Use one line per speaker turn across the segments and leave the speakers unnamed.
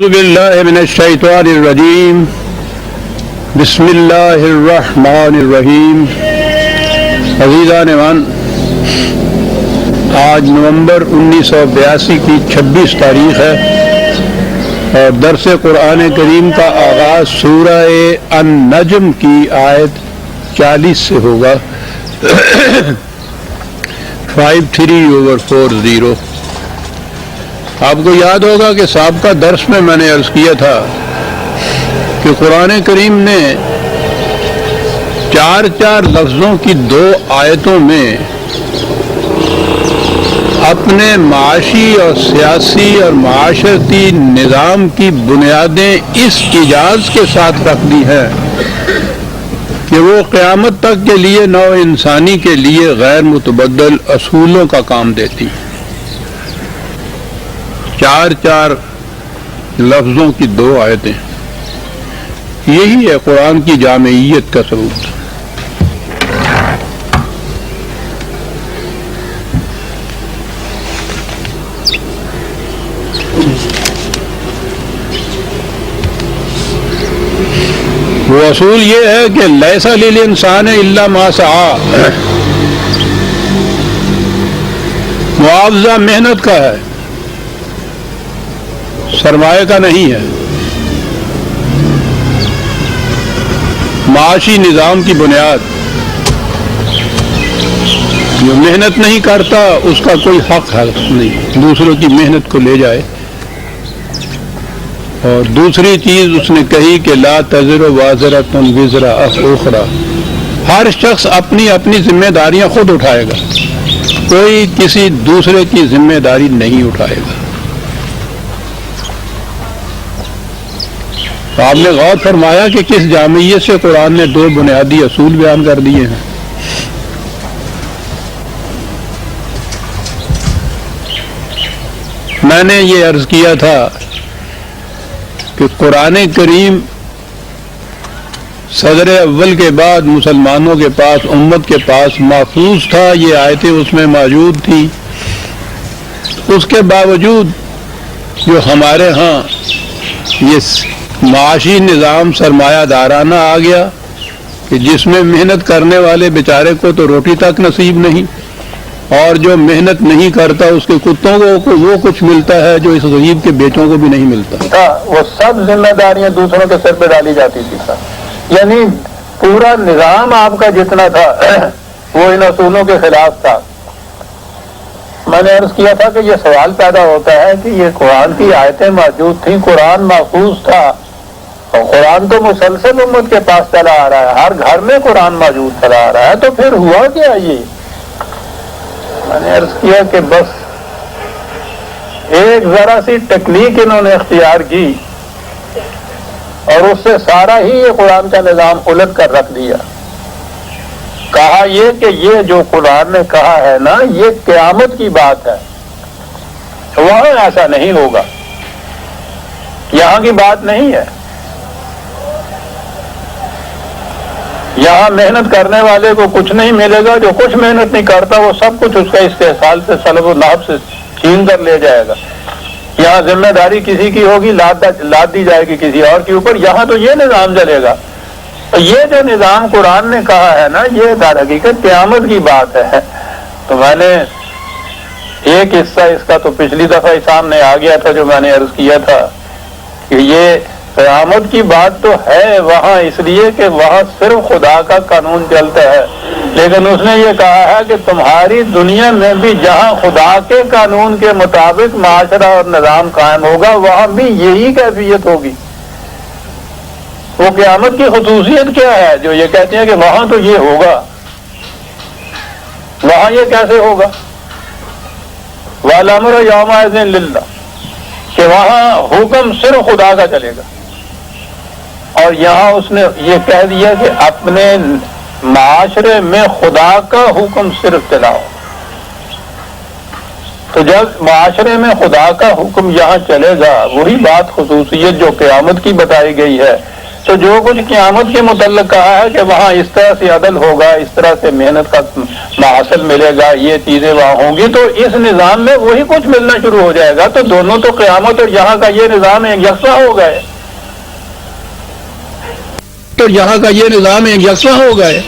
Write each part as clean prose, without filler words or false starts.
اعوذ باللہ من الشیطان الرجیم بسم اللہ الرحمن الرحیم۔ عزیزان ایمان، آج نومبر 1982 کی 26 تاریخ ہے اور درس قرآن کریم کا آغاز سورہ النجم کی آیت 40 سے ہوگا 53/40۔ آپ کو یاد ہوگا کہ سابقہ درس میں نے عرض کیا تھا کہ قرآن کریم نے چار لفظوں کی 2 آیتوں میں اپنے معاشی اور سیاسی اور معاشرتی نظام کی بنیادیں اس اعجاز کے ساتھ رکھ دی ہیں کہ وہ قیامت تک کے لیے نوع انسانی کے لیے غیر متبدل اصولوں کا کام دیتی ہیں۔ 4 لفظوں کی 2 آیتیں، یہی ہے قرآن کی جامعیت کا ثبوت۔ وہ اصول یہ ہے کہ لیس للانسان الا ما سعی، معاوضہ محنت کا ہے، سرمایہ کا نہیں ہے۔ معاشی نظام کی بنیاد، جو محنت نہیں کرتا اس کا کوئی حق نہیں، دوسروں کی محنت کو لے جائے۔ اور دوسری چیز اس نے کہی کہ لا تزر وازرۃ وزر اخرى، ہر شخص اپنی ذمہ داریاں خود اٹھائے گا، کوئی کسی دوسرے کی ذمہ داری نہیں اٹھائے گا۔ آپ نے غور فرمایا کہ کس جامعیت سے قرآن نے 2 بنیادی اصول بیان کر دیے ہیں۔ میں نے یہ عرض کیا تھا کہ قرآن کریم صدر اول کے بعد مسلمانوں کے پاس، امت کے پاس محفوظ تھا، یہ آیتیں اس میں موجود تھیں۔ اس کے باوجود جو ہمارے ہاں یہ معاشی نظام سرمایہ دارانہ آ گیا کہ جس میں محنت کرنے والے بیچارے کو تو روٹی تک نصیب نہیں، اور جو محنت نہیں کرتا اس کے کتوں کو وہ کچھ ملتا ہے جو اس غریب کے بیٹوں کو بھی نہیں ملتا۔
وہ سب ذمہ داریاں دوسروں کے سر پہ ڈالی جاتی تھی، یعنی پورا نظام آپ کا جتنا تھا وہ ان اصولوں کے خلاف تھا۔ میں نے عرض کیا تھا کہ یہ سوال پیدا ہوتا ہے کہ یہ قرآن کی آیتیں موجود تھیں، قرآن محفوظ تھا، اور قرآن تو مسلسل امت کے پاس چلا آ رہا ہے، ہر گھر میں قرآن موجود چلا آ رہا ہے، تو پھر ہوا کیا؟ یہ میں نے عرض کیا کہ بس ایک ذرا سی ٹیکنیک انہوں نے اختیار کی اور اس سے سارا ہی یہ قرآن کا نظام الٹ کر رکھ دیا۔ کہا یہ کہ یہ جو قرآن نے کہا ہے نا، یہ قیامت کی بات ہے، وہاں ایسا نہیں ہوگا، یہاں کی بات نہیں ہے۔ یہاں محنت کرنے والے کو کچھ نہیں ملے گا، جو کچھ محنت نہیں کرتا وہ سب کچھ اس کا استحصال سے، سلب و نہب سے چھین کر لے جائے گا۔ یہاں ذمہ داری کسی کی ہوگی، لاد دی جائے گی کسی اور کے اوپر، یہاں تو یہ نظام چلے گا۔ یہ جو نظام قرآن نے کہا ہے نا، یہ در حقیقت قیامت کی بات ہے۔ تو میں نے ایک حصہ اس کا تو پچھلی دفعہ ہی سامنے آ گیا تھا، جو میں نے عرض کیا تھا کہ یہ قیامت کی بات تو ہے وہاں، اس لیے کہ وہاں صرف خدا کا قانون چلتا ہے، لیکن اس نے یہ کہا ہے کہ تمہاری دنیا میں بھی جہاں خدا کے قانون کے مطابق معاشرہ اور نظام قائم ہوگا، وہاں بھی یہی کیفیت ہوگی۔ وہ قیامت کی خصوصیت کیا ہے جو یہ کہتے ہیں کہ وہاں تو یہ ہوگا، وہاں یہ کیسے ہوگا؟ وَالْأَمْرُ يَوْمَئِذٍ لِلَّهِ، کہ وہاں حکم صرف خدا کا چلے گا، اور یہاں اس نے یہ کہہ دیا کہ اپنے معاشرے میں خدا کا حکم صرف چلاؤ۔ تو جب معاشرے میں خدا کا حکم یہاں چلے گا، وہی بات خصوصیت جو قیامت کی بتائی گئی ہے تو جو کچھ قیامت کے متعلق کہا ہے کہ وہاں اس طرح سے عدل ہوگا، اس طرح سے محنت کا محصل ملے گا، یہ چیزیں وہاں ہوں گی، تو اس نظام میں وہی کچھ ملنا شروع ہو جائے گا. تو دونوں تو قیامت اور یہاں کا یہ نظام ایک یکساں ہو گئے.
تو یہاں کا یہ نظام ایک یکساں ہو گئے.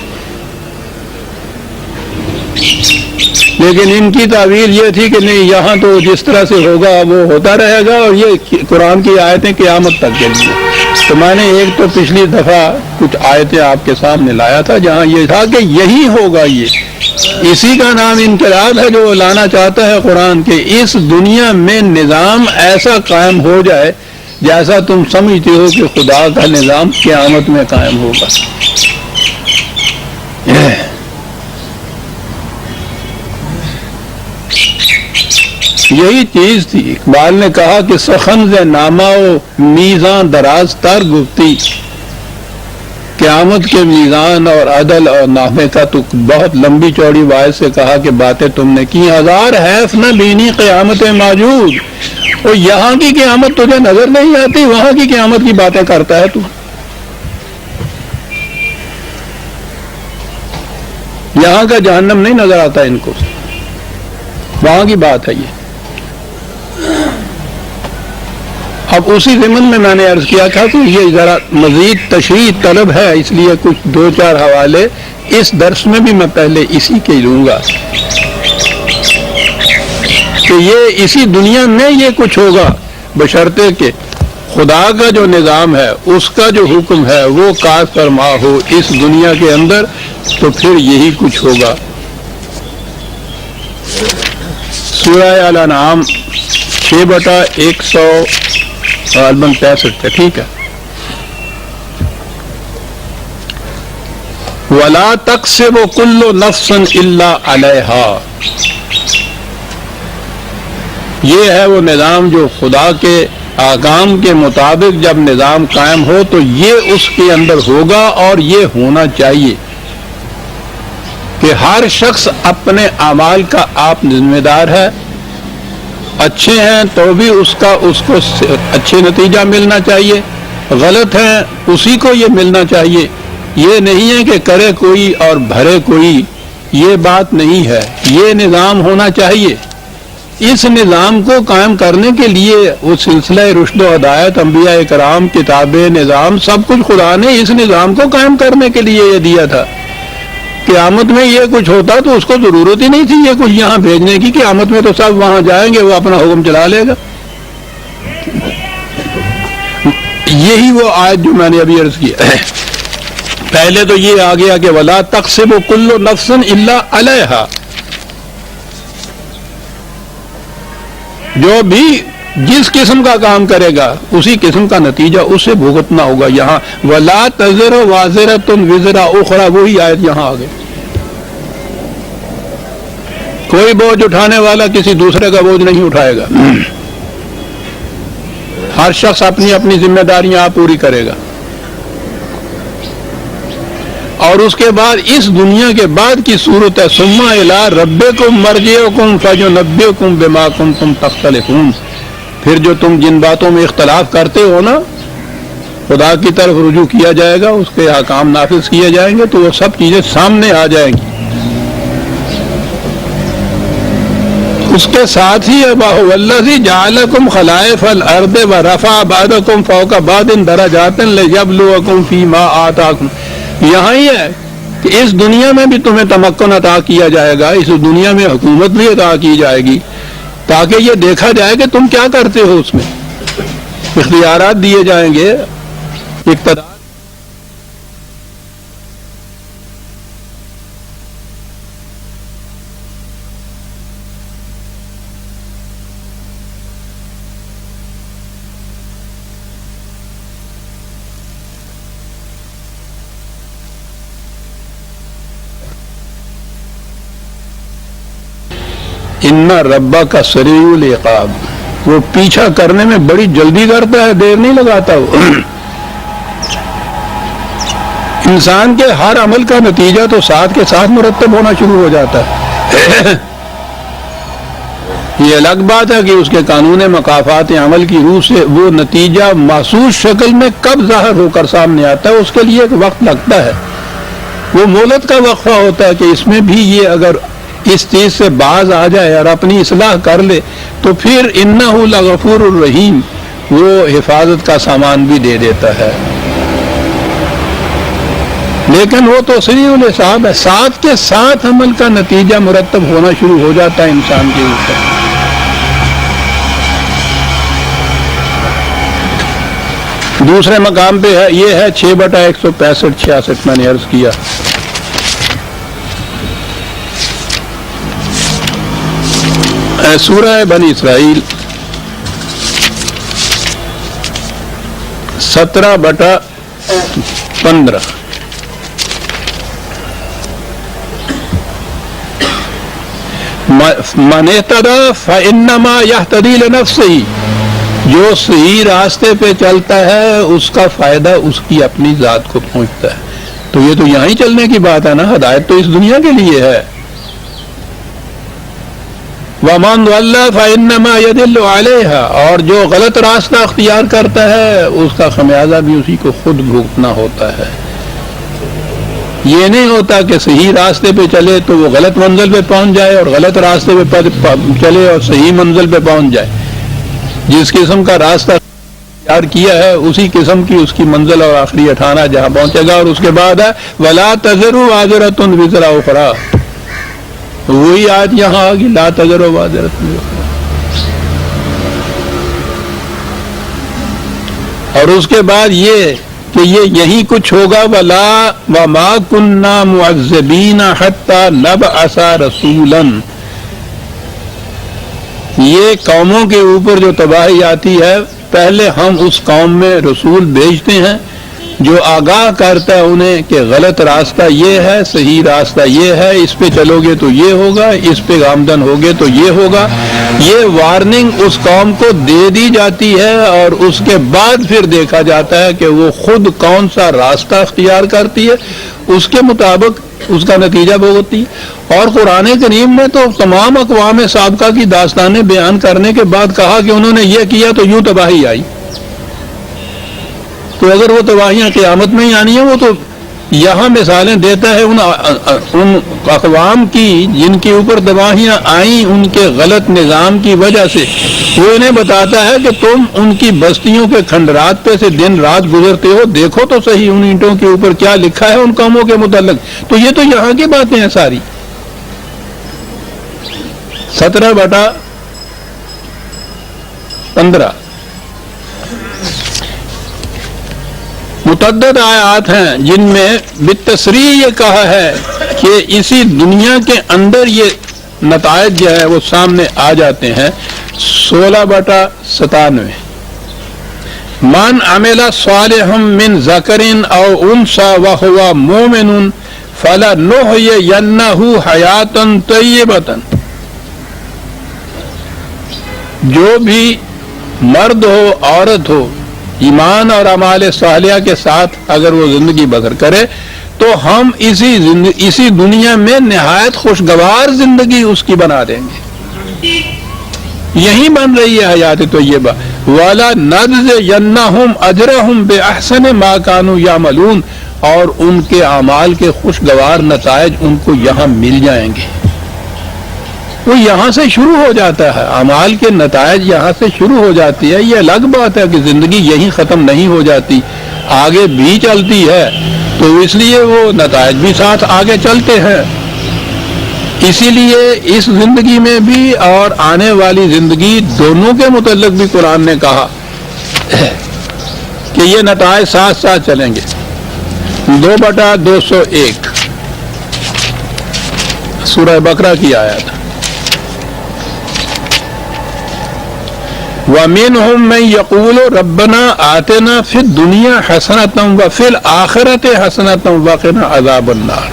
لیکن ان کی تعویل یہ تھی کہ نہیں، یہاں تو جس طرح سے ہوگا وہ ہوتا رہے گا، اور یہ قرآن کی آیتیں قیامت تک کے لیے. تو میں نے ایک تو پچھلی دفعہ کچھ آیتیں آپ کے سامنے لایا تھا جہاں یہ تھا کہ یہی ہوگا، یہ اسی کا نام انقلاب ہے جو لانا چاہتا ہے قرآن، کہ اس دنیا میں نظام ایسا قائم ہو جائے جیسا تم سمجھتے ہو کہ خدا کا نظام قیامت میں قائم ہوگا. یہی چیز تھی. اقبال نے کہا کہ سخن ز نامہ و میزان دراز تر گفتی، قیامت کے میزان اور عدل اور نامے کا تو بہت لمبی چوڑی باعث سے کہا کہ باتیں تم نے کی. ہزار حیف نہ بینی قیامت موجود، اور یہاں کی قیامت تجھے نظر نہیں آتی، وہاں کی قیامت کی باتیں کرتا ہے تو. یہاں کا جہنم نہیں نظر آتا ان کو، وہاں کی بات ہے یہ. اب اسی ضمن میں نے عرض کیا تھا کہ یہ ذرا مزید تشریح طلب ہے، اس لیے کچھ دو چار حوالے اس درس میں بھی میں پہلے اسی کے لوں گا کہ یہ اسی دنیا میں یہ کچھ ہوگا، بشرطے کہ خدا کا جو نظام ہے، اس کا جو حکم ہے وہ کاج فرما ہو اس دنیا کے اندر، تو پھر یہی کچھ ہوگا. سورہ الانعام 6/165 ہے، ٹھیک ہے. وَلَا تَقْسِبُ كُلُّ نَفْسٍ إِلَّا عَلَيْهَا، یہ ہے وہ نظام جو خدا کے احکام کے مطابق جب نظام قائم ہو تو یہ اس کے اندر ہوگا، اور یہ ہونا چاہیے کہ ہر شخص اپنے اعمال کا آپ ذمہ دار ہے. اچھے ہیں تو بھی اس کو اچھے نتیجہ ملنا چاہیے، غلط ہیں اسی کو یہ ملنا چاہیے. یہ نہیں ہے کہ کرے کوئی اور بھرے کوئی، یہ بات نہیں ہے. یہ نظام ہونا چاہیے. اس نظام کو قائم کرنے کے لیے وہ سلسلہ رشد و ہدایت، انبیاء کرام، کتابیں، نظام، سب کچھ خدا نے اس نظام کو قائم کرنے کے لیے یہ دیا تھا. قیامت میں یہ کچھ ہوتا تو اس کو ضرورت ہی نہیں تھی یہ کچھ یہاں بھیجنے کی. قیامت میں تو سب وہاں جائیں گے، وہ اپنا حکم چلا لے گا. یہی وہ آیت جو میں نے ابھی عرض کیا ہے. پہلے تو یہ آ گیا کہ وَلَا تَقْسِبُ كُلُّ نَفْسٍ إِلَّا عَلَيْهَا، جو بھی جس قسم کا کام کرے گا اسی قسم کا نتیجہ اسے بھگتنا ہوگا. یہاں وَلَا تَزِرُ وَازِرَةٌ وِزْرَ أُخْرَى، وہی آیت یہاں آ گئی. کوئی بوجھ اٹھانے والا کسی دوسرے کا بوجھ نہیں اٹھائے گا. ہر شخص اپنی اپنی ذمہ داریاں آپ پوری کرے گا. اور اس کے بعد اس دنیا کے بعد کی صورت ہے ثم إِلَىٰ رَبِّكُمْ مَرْجِعُكُمْ فَيُنَبِّئُكُم بِمَا كُنتُمْ تَخْتَلِفُونَ. پھر جو تم جن باتوں میں اختلاف کرتے ہو نا، خدا کی طرف رجوع کیا جائے گا، اس کے احکام نافذ کیے جائیں گے، تو وہ سب چیزیں سامنے آ جائیں گی. اس کے ساتھ ہی وَهُوَ الَّذِي جَعَلَكُمْ خَلَائِفَ الْأَرْضِ وَرَفَعَ بَعْضَكُمْ فَوْقَ بَعْضٍ دَرَجَاتٍ لِيَبْلُوَكُمْ فِي مَا آتَاكُمْ. یہاں ہی ہے کہ اس دنیا میں بھی تمہیں تمکن عطا کیا جائے گا، اس دنیا میں حکومت بھی عطا کی جائے گی، تاکہ یہ دیکھا جائے کہ تم کیا کرتے ہو. اس میں اختیارات دیے جائیں گے، اقتدار. ان ربا کا سریع العقاب، وہ پیچھا کرنے میں بڑی جلدی کرتا ہے، دیر نہیں لگاتا. وہ انسان کے ہر عمل کا نتیجہ تو ساتھ کے ساتھ مرتب ہونا شروع ہو جاتا ہے. یہ الگ بات ہے کہ اس کے قانون مکافات عمل کی روح سے وہ نتیجہ محسوس شکل میں کب ظاہر ہو کر سامنے آتا ہے، اس کے لیے ایک وقت لگتا ہے، وہ مہلت کا وقفہ ہوتا ہے کہ اس میں بھی یہ اگر اس چیز سے باز آ جائے اور اپنی اصلاح کر لے تو پھر انہ لغفور الرحیم وہ حفاظت کا سامان بھی دے دیتا ہے۔ لیکن وہ تو سریع الحساب ہے، ساتھ کے ساتھ عمل کا نتیجہ مرتب ہونا شروع ہو جاتا ہے انسان کے اوپر۔ دوسرے مقام پہ ہے، یہ ہے 6/165-66 میں نے عرض کیا۔ سورہ بنی اسرائیل 17/15۔ من اہتدی فانما یہتدی لنفسہ، جو صحیح راستے پہ چلتا ہے اس کا فائدہ اس کی اپنی ذات کو پہنچتا ہے۔ تو یہ تو یہاں ہی چلنے کی بات ہے نا، ہدایت تو اس دنیا کے لیے ہے۔ وَمَنْ ضَلَّ فَإِنَّمَا يَضِلُّ عَلَيْهَا، اور جو غلط راستہ اختیار کرتا ہے اس کا خمیازہ بھی اسی کو خود بھگتنا ہوتا ہے۔ یہ نہیں ہوتا کہ صحیح راستے پہ چلے تو وہ غلط منزل پہ پہنچ جائے، اور غلط راستے پہ چلے اور صحیح منزل پہ پہنچ جائے۔ جس قسم کا راستہ اختیار کیا ہے اسی قسم کی اس کی منزل اور آخری ٹھکانہ جہاں پہنچے گا۔ اور اس کے بعد ہے وَلَا تَزِرُ وَازِرَةٌ وِزْرَ أُخْرَىٰ، وہی آیت یہاں آگی لا تزر وازرۃ وزر اخرى۔ اور اس کے بعد یہ کہ یہ یہی کچھ ہوگا، وَمَا كُنَّا مُعَذِّبِينَ حَتَّى نَبْعَثَ رَسُولًا، یہ قوموں کے اوپر جو تباہی آتی ہے پہلے ہم اس قوم میں رسول بھیجتے ہیں جو آگاہ کرتا ہے انہیں کہ غلط راستہ یہ ہے، صحیح راستہ یہ ہے، اس پہ چلو گے تو یہ ہوگا، اس پہ گامزن ہوگے تو یہ ہوگا۔ یہ وارننگ اس قوم کو دے دی جاتی ہے اور اس کے بعد پھر دیکھا جاتا ہے کہ وہ خود کون سا راستہ اختیار کرتی ہے، اس کے مطابق اس کا نتیجہ بھگتتی ہے۔ اور قرآن کریم نے تو تمام اقوام سابقہ کی داستانیں بیان کرنے کے بعد کہا کہ انہوں نے یہ کیا تو یوں تباہی آئی۔ تو اگر وہ تباہیاں قیامت میں ہی آنی ہیں، وہ تو یہاں مثالیں دیتا ہے ان اقوام کی جن کے اوپر تباہیاں آئیں ان کے غلط نظام کی وجہ سے۔ وہ انہیں بتاتا ہے کہ تم ان کی بستیوں کے کھنڈرات پہ سے دن رات گزرتے ہو، دیکھو تو صحیح ان اینٹوں کے اوپر کیا لکھا ہے ان قوموں کے متعلق۔ تو یہ تو یہاں کی باتیں ہیں ساری۔ 17/15 متعدد آیات ہیں جن میں بالتصریح یہ کہا ہے کہ اسی دنیا کے اندر یہ نتائج جو ہے وہ سامنے آ جاتے ہیں۔ 16/97 من عمل صالحا من ذکر او انثى وهو مؤمن فلنحيينه حیاة طیبة، جو بھی مرد ہو عورت ہو ایمان اور اعمال صالحہ کے ساتھ اگر وہ زندگی بسر کرے تو ہم اسی دنیا میں نہایت خوشگوار زندگی اس کی بنا دیں گے۔ یہی بن رہی ہے حیات طیبہ۔ وَلَنَجْزِيَنَّهُمْ أَجْرَهُمْ بِأَحْسَنِ مَا كَانُوا يَعْمَلُونَ، اور ان کے اعمال کے خوشگوار نتائج ان کو یہاں مل جائیں گے۔ وہ یہاں سے شروع ہو جاتا ہے، اعمال کے نتائج یہاں سے شروع ہو جاتی ہے۔ یہ الگ بات ہے کہ زندگی یہیں ختم نہیں ہو جاتی، آگے بھی چلتی ہے، تو اس لیے وہ نتائج بھی ساتھ آگے چلتے ہیں۔ اسی لیے اس زندگی میں بھی اور آنے والی زندگی دونوں کے متعلق بھی قرآن نے کہا کہ یہ نتائج ساتھ ساتھ چلیں گے۔ 2/201 سورہ بقرہ کی آیت۔ وَمِنْهُمْ مَنْ يَقُولُ رَبَّنَا آتِنَا فِي الدُّنْيَا حَسَنَةً وَفِي الْآخِرَةِ حَسَنَةً وَقِنَا عَذَابَ النَّارِ۔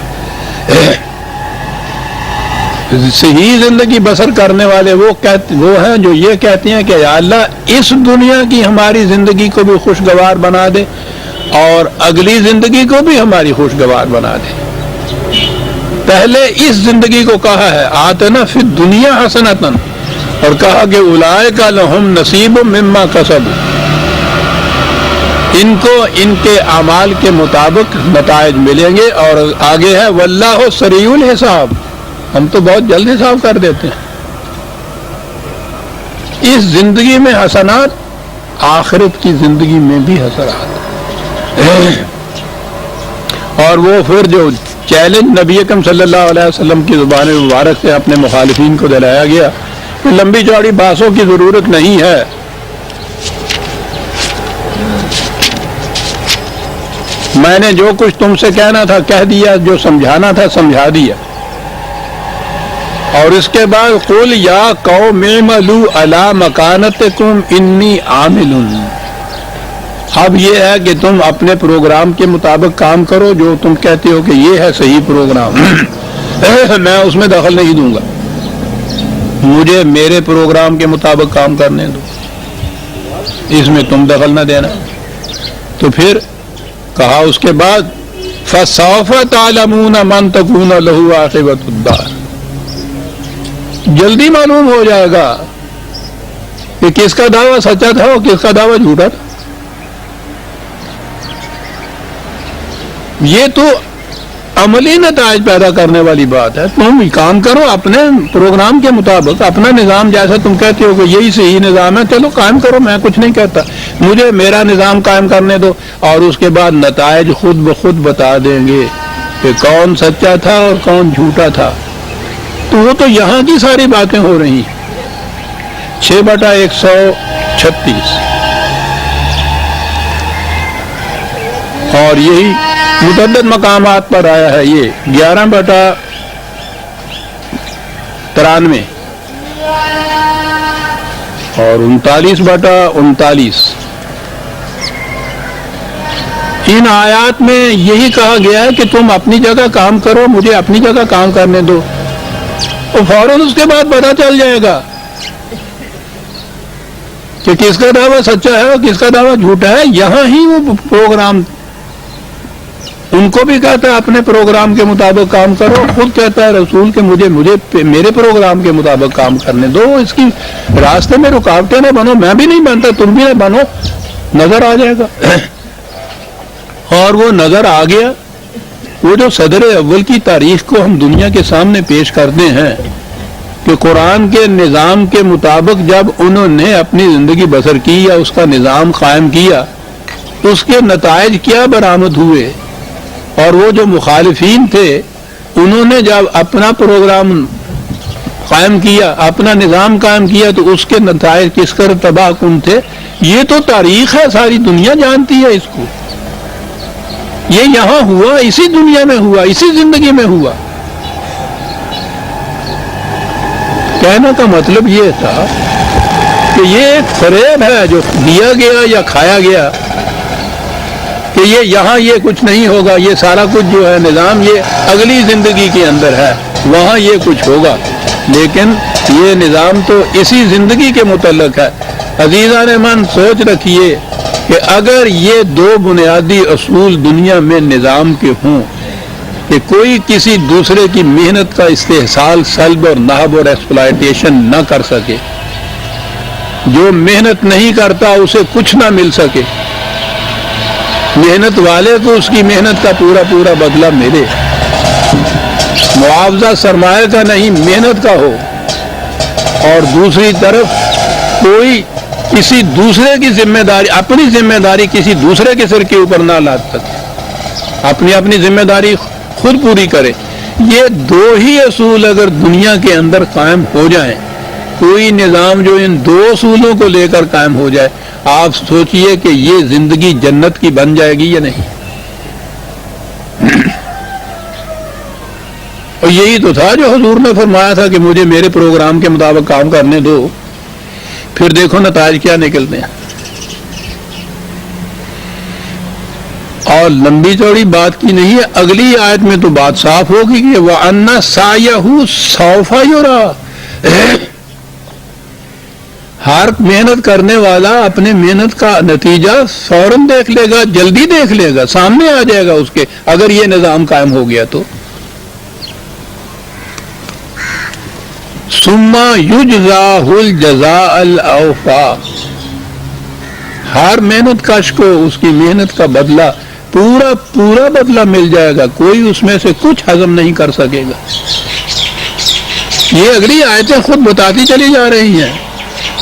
صحیح زندگی بسر کرنے والے وہ ہیں جو یہ کہتے ہیں کہ یا اللہ اس دنیا کی ہماری زندگی کو بھی خوشگوار بنا دے اور اگلی زندگی کو بھی ہماری خوشگوار بنا دے۔ پہلے اس زندگی کو کہا ہے آتنا فی الدنیا حسنۃ، اور کہا کہ اولئک لہم نصیب مما کسبوا، ان کو ان کے اعمال کے مطابق نتائج ملیں گے. اور آگے ہے واللہ سریع الحساب، ہم تو بہت جلد حساب کر دیتے ہیں. اس زندگی میں حسنات، آخرت کی زندگی میں بھی حسنات. اور وہ پھر جو چیلنج نبی اکرم صلی اللہ علیہ وسلم کی زبان مبارک سے اپنے مخالفین کو دلایا گیا کہ لمبی چوڑی بحثوں کی ضرورت نہیں ہے، میں نے جو کچھ تم سے کہنا تھا کہہ دیا، جو سمجھانا تھا سمجھا دیا. اور اس کے بعد قل یا قوم اعملوا علی مکانتکم انی عامل. اب یہ ہے کہ تم اپنے پروگرام کے مطابق کام کرو، جو تم کہتے ہو کہ یہ ہے صحیح پروگرام، میں اس میں دخل نہیں دوں گا، مجھے میرے پروگرام کے مطابق کام کرنے دو، اس میں تم دخل نہ دینا. تو پھر کہا اس کے بعد فَسَوْفَ تَعْلَمُونَ مَنْ تَكُونَ لَهُ عَاقِبَةُ الدَّارِ، جلدی معلوم ہو جائے گا کہ کس کا دعویٰ سچا تھا اور کس کا دعویٰ جھوٹا تھا. یہ تو عملی نتائج پیدا کرنے والی بات ہے. تم کام کرو اپنے پروگرام کے مطابق، اپنا نظام جیسا تم کہتے ہو کہ یہی صحیح نظام ہے، چلو قائم کرو، میں کچھ نہیں کہتا، مجھے میرا نظام قائم کرنے دو. اور اس کے بعد نتائج خود بخود بتا دیں گے کہ کون سچا تھا اور کون جھوٹا تھا. تو وہ تو یہاں کی ساری باتیں ہو رہی ہیں. 6/136 اور یہی متعدد مقامات پر آیا ہے. یہ 11/93 اور 39/39. ان آیات میں یہی کہا گیا ہے کہ تم اپنی جگہ کام کرو، مجھے اپنی جگہ کام کرنے دو، اور فوراً اس کے بعد پتہ چل جائے گا کہ کس کا دعویٰ سچا ہے اور کس کا دعویٰ جھوٹا ہے. یہاں ہی وہ پروگرام ان کو بھی کہتا ہے اپنے پروگرام کے مطابق کام کرو، خود کہتا ہے رسول کہ مجھے میرے پروگرام کے مطابق کام کرنے دو، اس کی راستے میں رکاوٹیں نہ بنو، میں بھی نہیں بنتا، تم بھی نہ بنو، نظر آ جائے گا. اور وہ نظر آ گیا. وہ جو صدر اول کی تاریخ کو ہم دنیا کے سامنے پیش کرتے ہیں کہ قرآن کے نظام کے مطابق جب انہوں نے اپنی زندگی بسر کی یا اس کا نظام قائم کیا، اس کے نتائج کیا برآمد ہوئے. اور وہ جو مخالفین تھے انہوں نے جب اپنا پروگرام قائم کیا، اپنا نظام قائم کیا، تو اس کے نتائج کس قدر تباہ کن تھے. یہ تو تاریخ ہے، ساری دنیا جانتی ہے اس کو. یہ یہاں ہوا، اسی دنیا میں ہوا، اسی زندگی میں ہوا. کہنے کا مطلب یہ تھا کہ یہ ایک فریب ہے جو دیا گیا یا کھایا گیا کہ یہ یہاں یہ کچھ نہیں ہوگا، یہ سارا کچھ جو ہے نظام یہ اگلی زندگی کے اندر ہے، وہاں یہ کچھ ہوگا. لیکن یہ نظام تو اسی زندگی کے متعلق ہے. عزیزان من، سوچ رکھیے کہ اگر یہ دو بنیادی اصول دنیا میں نظام کے ہوں کہ کوئی کسی دوسرے کی محنت کا استحصال، سلب اور نہب اور ایکسپلائٹیشن نہ کر سکے، جو محنت نہیں کرتا اسے کچھ نہ مل سکے، محنت والے کو اس کی محنت کا پورا پورا بدلہ ملے، معاوضہ سرمایہ کا نہیں محنت کا ہو، اور دوسری طرف کوئی کسی دوسرے کی ذمہ داری، اپنی ذمہ داری کسی دوسرے کے سر کے اوپر نہ لاد سکے، اپنی ذمہ داری خود پوری کرے. یہ دو ہی اصول اگر دنیا کے اندر قائم ہو جائیں، کوئی نظام جو ان دو اصولوں کو لے کر قائم ہو جائے، آپ سوچئے کہ یہ زندگی جنت کی بن جائے گی یا نہیں. اور یہی تو تھا جو حضور نے فرمایا تھا کہ مجھے میرے پروگرام کے مطابق کام کرنے دو. پھر دیکھو نتائج کیا نکلتے ہیں. اور لمبی چوڑی بات کی نہیں ہے، اگلی آیت میں تو بات صاف ہوگی کہ وَأَنَّ سَعْيَهُ سَوْفَ يُرَى. ہر محنت کرنے والا اپنے محنت کا نتیجہ فوراً دیکھ لے گا، جلدی دیکھ لے گا، سامنے آ جائے گا اس کے، اگر یہ نظام قائم ہو گیا تو. ثم یجزاہ الجزاء الاوفا، ہر محنت کش کو اس کی محنت کا بدلہ پورا بدلہ مل جائے گا، کوئی اس میں سے کچھ ہضم نہیں کر سکے گا۔ یہ اگلی آیتیں خود بتاتی چلی جا رہی ہیں،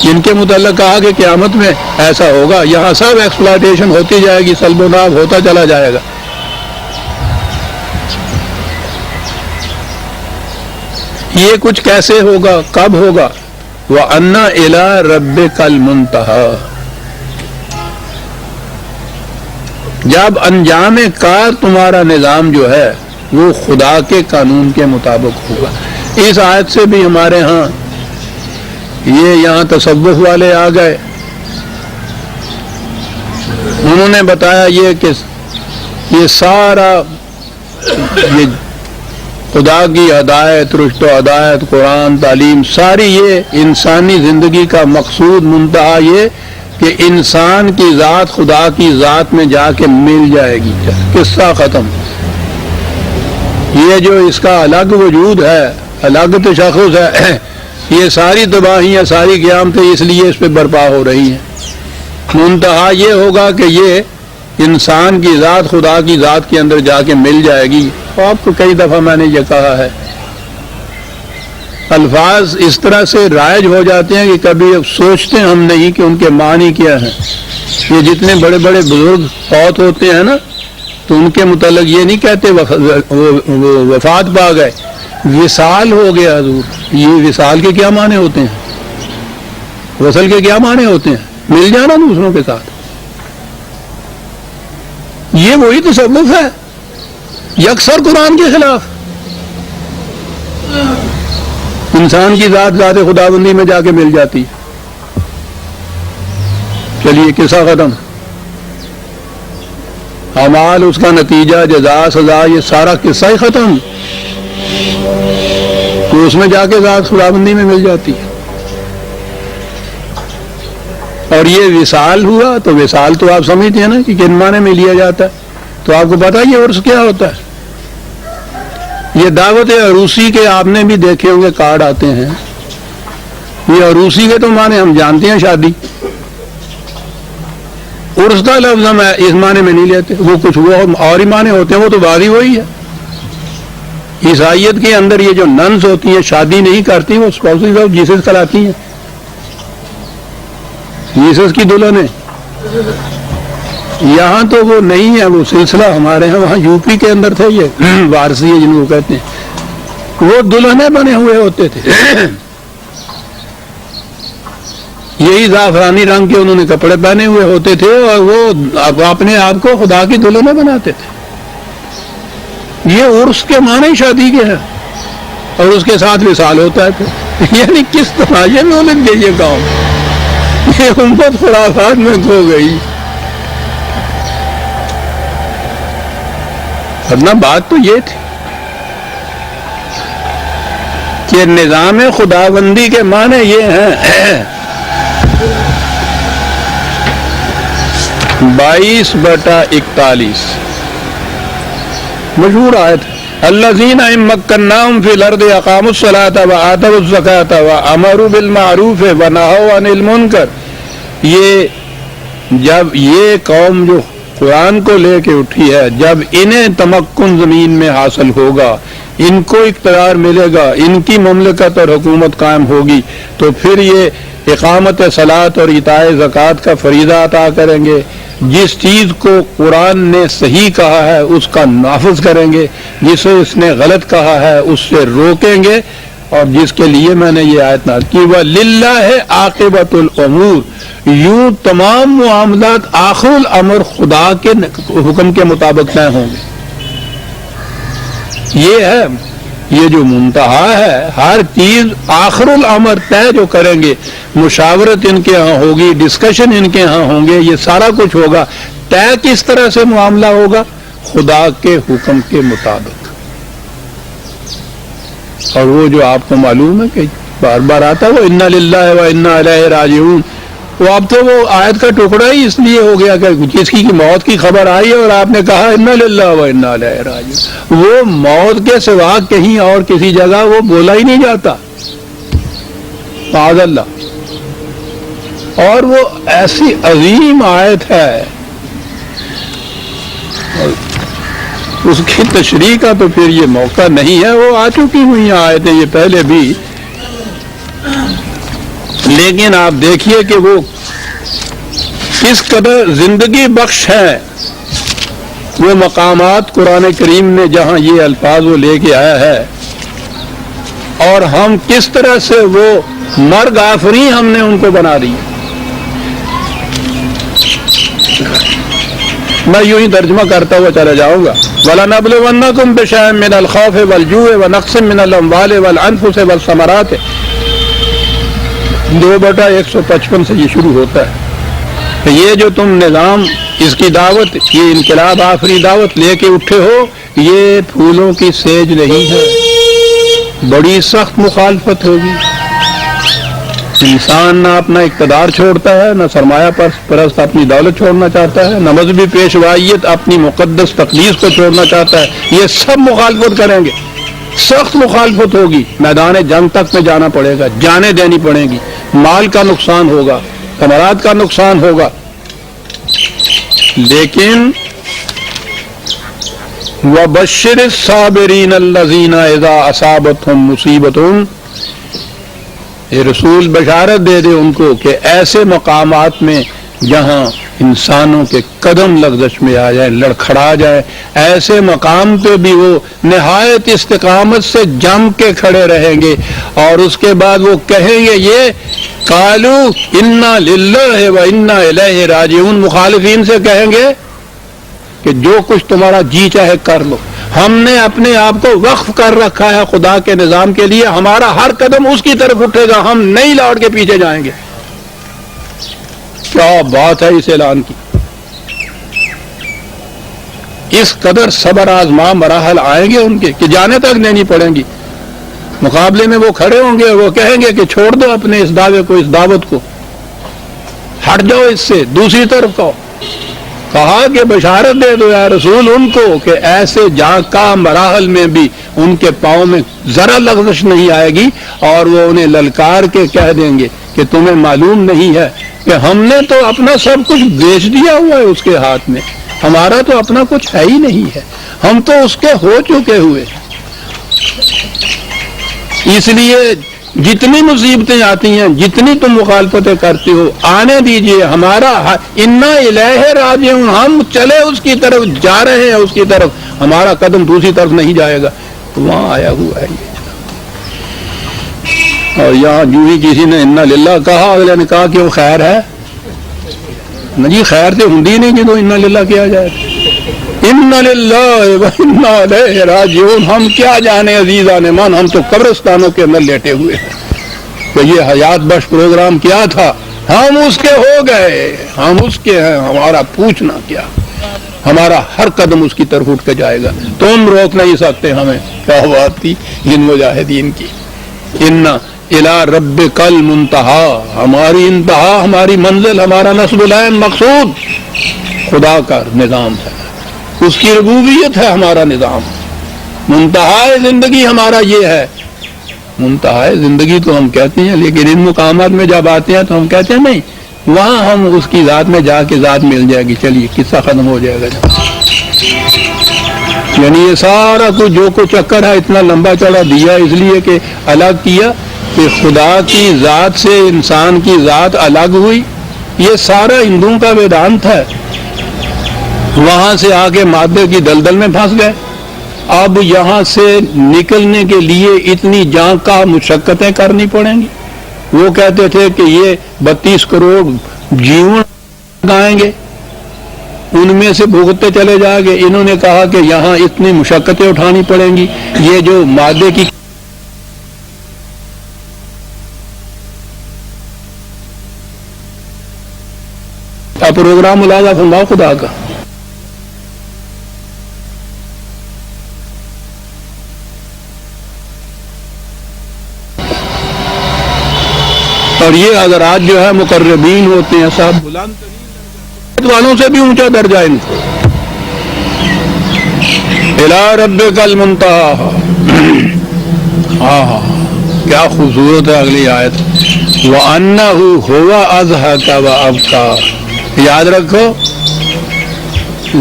جن کے متعلق کہا کہ قیامت میں ایسا ہوگا، یہاں سب ایکسپلائٹیشن ہوتی جائے گی، سلب و ناب ہوتا چلا جائے گا۔ یہ کچھ کیسے ہوگا، کب ہوگا؟ وَأَنَّ إِلَىٰ رَبِّكَ الْمُنتَهَىٰ، جب انجام کار تمہارا نظام جو ہے وہ خدا کے قانون کے مطابق ہوگا۔ اس آیت سے بھی ہمارے ہاں یہ یہاں تصوف والے آ گئے، انہوں نے بتایا یہ کہ یہ سارا یہ خدا کی ہدایت، رشد و ہدایت، قرآن، تعلیم، ساری یہ انسانی زندگی کا مقصود منتہا یہ کہ انسان کی ذات خدا کی ذات میں جا کے مل جائے گی، قصہ ختم۔ یہ جو اس کا الگ وجود ہے، الگ تشخص ہے، یہ ساری تباہیاں، ساری قیامتیں اس لیے اس پہ برپا ہو رہی ہیں۔ منتہا یہ ہوگا کہ یہ انسان کی ذات خدا کی ذات کے اندر جا کے مل جائے گی۔ آپ کو کئی دفعہ میں نے یہ کہا ہے، الفاظ اس طرح سے رائج ہو جاتے ہیں کہ کبھی سوچتے ہم نہیں کہ ان کے معنی کیا ہیں۔ یہ جتنے بڑے بڑے بزرگ فوت ہوتے ہیں نا، تو ان کے متعلق یہ نہیں کہتے وفات پا گئے، وصال ہو گیا حضور۔ یہ وصال کے کیا معنی ہوتے ہیں؟ وصل کے کیا معنی ہوتے ہیں؟ مل جانا دوسروں کے ساتھ۔ یہ وہی تصوف ہے، یکسر قرآن کے خلاف۔ انسان کی ذات ذات خداوندی میں جا کے مل جاتی۔ چلیے قصہ ختم، اعمال، اس کا نتیجہ، جزا، سزا، یہ سارا قصہ ہی ختم۔ تو اس میں جا کے ذات خداوندی میں مل جاتی۔ اور یہ وصال ہوا، تو وصال تو آپ سمجھتے ہیں نا کہ کن معنی میں لیا جاتا ہے۔ تو آپ کو پتا یہ عرس کیا ہوتا ہے؟ یہ دعوت عروسی کے آپ نے بھی دیکھے ہوں گے کارڈ آتے ہیں۔ یہ عروسی کے تو معنی ہم جانتے ہیں، شادی۔ عرس کا لفظ ہم اس معنی میں نہیں لیتے، وہ کچھ وہ اور ہی معنی ہوتے ہیں، وہ تو بات ہی وہی ہے۔ عیسائیت کے اندر یہ جو ننس ہوتی ہیں شادی نہیں کرتی، وہ اسپاؤسز آف جیسس کراتی ہیں، جیسس کی دلہن ہے۔ یہاں تو وہ نہیں ہے وہ سلسلہ، ہمارے ہاں وہاں یو پی کے اندر تھے یہ وارسی ہے جن کو کہتے ہیں، وہ دلہنے بنے ہوئے ہوتے تھے، یہی زعفرانی رنگ کے انہوں نے کپڑے پہنے ہوئے ہوتے تھے، اور وہ اپنے آپ کو خدا کی دلہنیں بناتے تھے۔ یہ عرس کے معنی شادی کے ہیں، اور اس کے ساتھ وصال ہوتا ہے پھر۔ یعنی کس طرح یہ میں الجھ گئی یہ قوم، یہ امت خرافات میں کھو گئی۔ ورنہ بات تو یہ تھی کہ نظام خداوندی کے معنی یہ ہیں 22/41 مشہور آیت، الذین ان مکناہم فی الارض اقاموا الصلاۃ وآتوا الزکاۃ وامروا بالمعروف ونہوا عن المنکر۔ یہ جب یہ قوم جو قرآن کو لے کے اٹھی ہے، جب انہیں تمکن زمین میں حاصل ہوگا، ان کو اقتدار ملے گا، ان کی مملکت اور حکومت قائم ہوگی، تو پھر یہ اقامت صلاۃ اور ایتاء زکوٰۃ کا فریضہ عطا کریں گے۔ جس چیز کو قرآن نے صحیح کہا ہے اس کا نافذ کریں گے، جسے اس نے غلط کہا ہے اس سے روکیں گے، اور جس کے لیے میں نے یہ آیت نازل کی، وَلِلَّهِ عَاقِبَةُ الْأُمُورِ، یوں تمام معاملات آخر الامر خدا کے حکم کے مطابق طے ہوں گے۔ یہ ہے یہ جو منتہا ہے، ہر چیز آخر الامر طے جو کریں گے، مشاورت ان کے ہاں ہوگی، ڈسکشن ان کے ہاں ہوں گے، یہ سارا کچھ ہوگا۔ طے کس طرح سے معاملہ ہوگا؟ خدا کے حکم کے مطابق۔ اور وہ جو آپ کو معلوم ہے کہ بار بار آتا ہے وہ انا للہ و انا الیہ راجعون، وہ اب تو وہ آیت کا ٹکڑا ہی اس لیے ہو گیا کہ جس کی موت کی خبر آئی اور آپ نے کہا انا للہ و انا الیہ راجعون، وہ موت کے سوا کہیں اور کسی جگہ وہ بولا ہی نہیں جاتا۔ معاذ اللہ. اور وہ ایسی عظیم آیت ہے، اس کی تشریح کا تو پھر یہ موقع نہیں ہے، وہ آ چکی ہوئی آیتیں یہ پہلے بھی، لیکن آپ دیکھیے کہ وہ کس قدر زندگی بخش ہے وہ مقامات قرآن کریم میں جہاں یہ الفاظ وہ لے کے آیا ہے، اور ہم کس طرح سے وہ مرگ آفریں ہم نے ان کو بنا دی. میں یوں ہی ترجمہ کرتا ہوا چلا جاؤں گا. وَلَنَبْلُوَنَّكُمْ بِشَيْءٍ مِّنَ الْخَوْفِ وَالْجُوعِ وَنَقْصٍ مِّنَ الْأَمْوَالِ وَالْأَنفُسِ وَالثَّمَرَاتِ 2/155 سے یہ شروع ہوتا ہے کہ یہ جو تم نظام، اس کی دعوت، یہ انقلاب آفری دعوت لے کے اٹھے ہو، یہ پھولوں کی سیج نہیں ہے، بڑی سخت مخالفت ہوگی. انسان نہ اپنا اقتدار چھوڑتا ہے، نہ سرمایہ پرست اپنی دولت چھوڑنا چاہتا ہے، نہ مذہبی پیشوائیت اپنی مقدس تقدیس کو چھوڑنا چاہتا ہے. یہ سب مخالفت کریں گے، سخت مخالفت ہوگی، میدان جنگ تک میں جانا پڑے گا، جانیں دینی پڑیں گی، مال کا نقصان ہوگا، ثمرات کا نقصان ہوگا. لیکن وَبَشِّرِ الصَّابِرِينَ الَّذِينَ إِذَا أَصَابَتْهُمْ مُصِيبَةٌ، یہ رسول بشارت دے دے ان کو کہ ایسے مقامات میں جہاں انسانوں کے قدم لغزش میں آ جائیں، لڑکھڑا جائیں، ایسے مقام پہ بھی وہ نہایت استقامت سے جم کے کھڑے رہیں گے، اور اس کے بعد وہ کہیں گے یہ قالوا انا للہ و انا الیہ راجعون، مخالفین سے کہیں گے کہ جو کچھ تمہارا جی چاہے کر لو، ہم نے اپنے آپ کو وقف کر رکھا ہے خدا کے نظام کے لیے، ہمارا ہر قدم اس کی طرف اٹھے گا، ہم نہیں لوٹ کے پیچھے جائیں گے. کیا بات ہے اس اعلان کی! اس قدر صبر آزما مراحل آئیں گے ان کے کہ جانے تک دینی پڑیں گی. مقابلے میں وہ کھڑے ہوں گے، وہ کہیں گے کہ چھوڑ دو اپنے اس دعوے کو، اس دعوت کو، ہٹ جاؤ اس سے، دوسری طرف کو. کہا کہ بشارت دے دو یا رسول ان کو کہ ایسے جہاں کا مراحل میں بھی ان کے پاؤں میں ذرا لغزش نہیں آئے گی، اور وہ انہیں للکار کے کہہ دیں گے کہ تمہیں معلوم نہیں ہے کہ ہم نے تو اپنا سب کچھ بیچ دیا ہوا ہے اس کے ہاتھ میں، ہمارا تو اپنا کچھ ہے ہی نہیں ہے، ہم تو اس کے ہو چکے ہوئے. اس لیے جتنی مصیبتیں آتی ہیں، جتنی تم مخالفتیں کرتے ہو، آنے دیجئے، ہمارا انا الیہ راجعون، ہم چلے اس کی طرف، جا رہے ہیں اس کی طرف، ہمارا قدم دوسری طرف نہیں جائے گا. وہاں آیا ہوا ہے یہ. اور یہاں جو ہی کسی نے انا للہ کہا، اگلے نے کہا کہ وہ خیر ہے. نہ جی، خیر سے ہندی نہیں کہ تو انا للہ کیا جائے. انا للہ و انا الیہ راجعون، ہم کیا جانے عزیزان من، ہم تو قبرستانوں کے اندر لیٹے ہوئے ہیں. تو یہ حیات بخش پروگرام کیا تھا، ہم اس کے ہو گئے، ہم اس کے ہیں، ہمارا پوچھنا کیا، ہمارا ہر قدم اس کی طرف اٹھ کے جائے گا، تم روک نہیں سکتے ہمیں. کیا بات تھی ان مجاہدین کی. انا الی ربک المنتہا، ہماری انتہا، ہماری منزل، ہمارا نصب العین مقصود خدا کا نظام ہے، اس کی ربوبیت ہے ہمارا نظام. منتہا زندگی ہمارا یہ ہے. منتہا زندگی تو ہم کہتے ہیں، لیکن ان مقامات میں جب آتے ہیں تو ہم کہتے ہیں نہیں، وہاں ہم اس کی ذات میں جا کے ذات مل جائے گی، چلیے قصہ ختم ہو جائے گا. یعنی یہ سارا کچھ جو کچھ چکر ہے اتنا لمبا چڑھا دیا اس لیے کہ الگ کیا کہ خدا کی ذات سے انسان کی ذات الگ ہوئی. یہ سارا ہندوؤں کا ویدانت ہے. وہاں سے آگے مادے کی دلدل میں پھنس گئے. اب یہاں سے نکلنے کے لیے اتنی جان کا مشقتیں کرنی پڑیں گی. وہ کہتے تھے کہ یہ 32 کروڑ جیون آئیں گے، ان میں سے بھگتتے چلے جائیں گے. انہوں نے کہا کہ یہاں اتنی مشقتیں اٹھانی پڑیں گی. یہ جو مادے کی پروگرام ملاحظہ فرماؤ خدا کا. اور یہ حضرات جو ہے مقربین ہوتے ہیں، صاحب بلند ترین والوں سے بھی اونچا درجہ ان کو. الی ربک المنتہا. ہاں کیا خوبصورت ہے اگلی آیت، وَأَنَّهُ هُوَ أَضْحَكَ وَأَبْكَى۔ یاد رکھو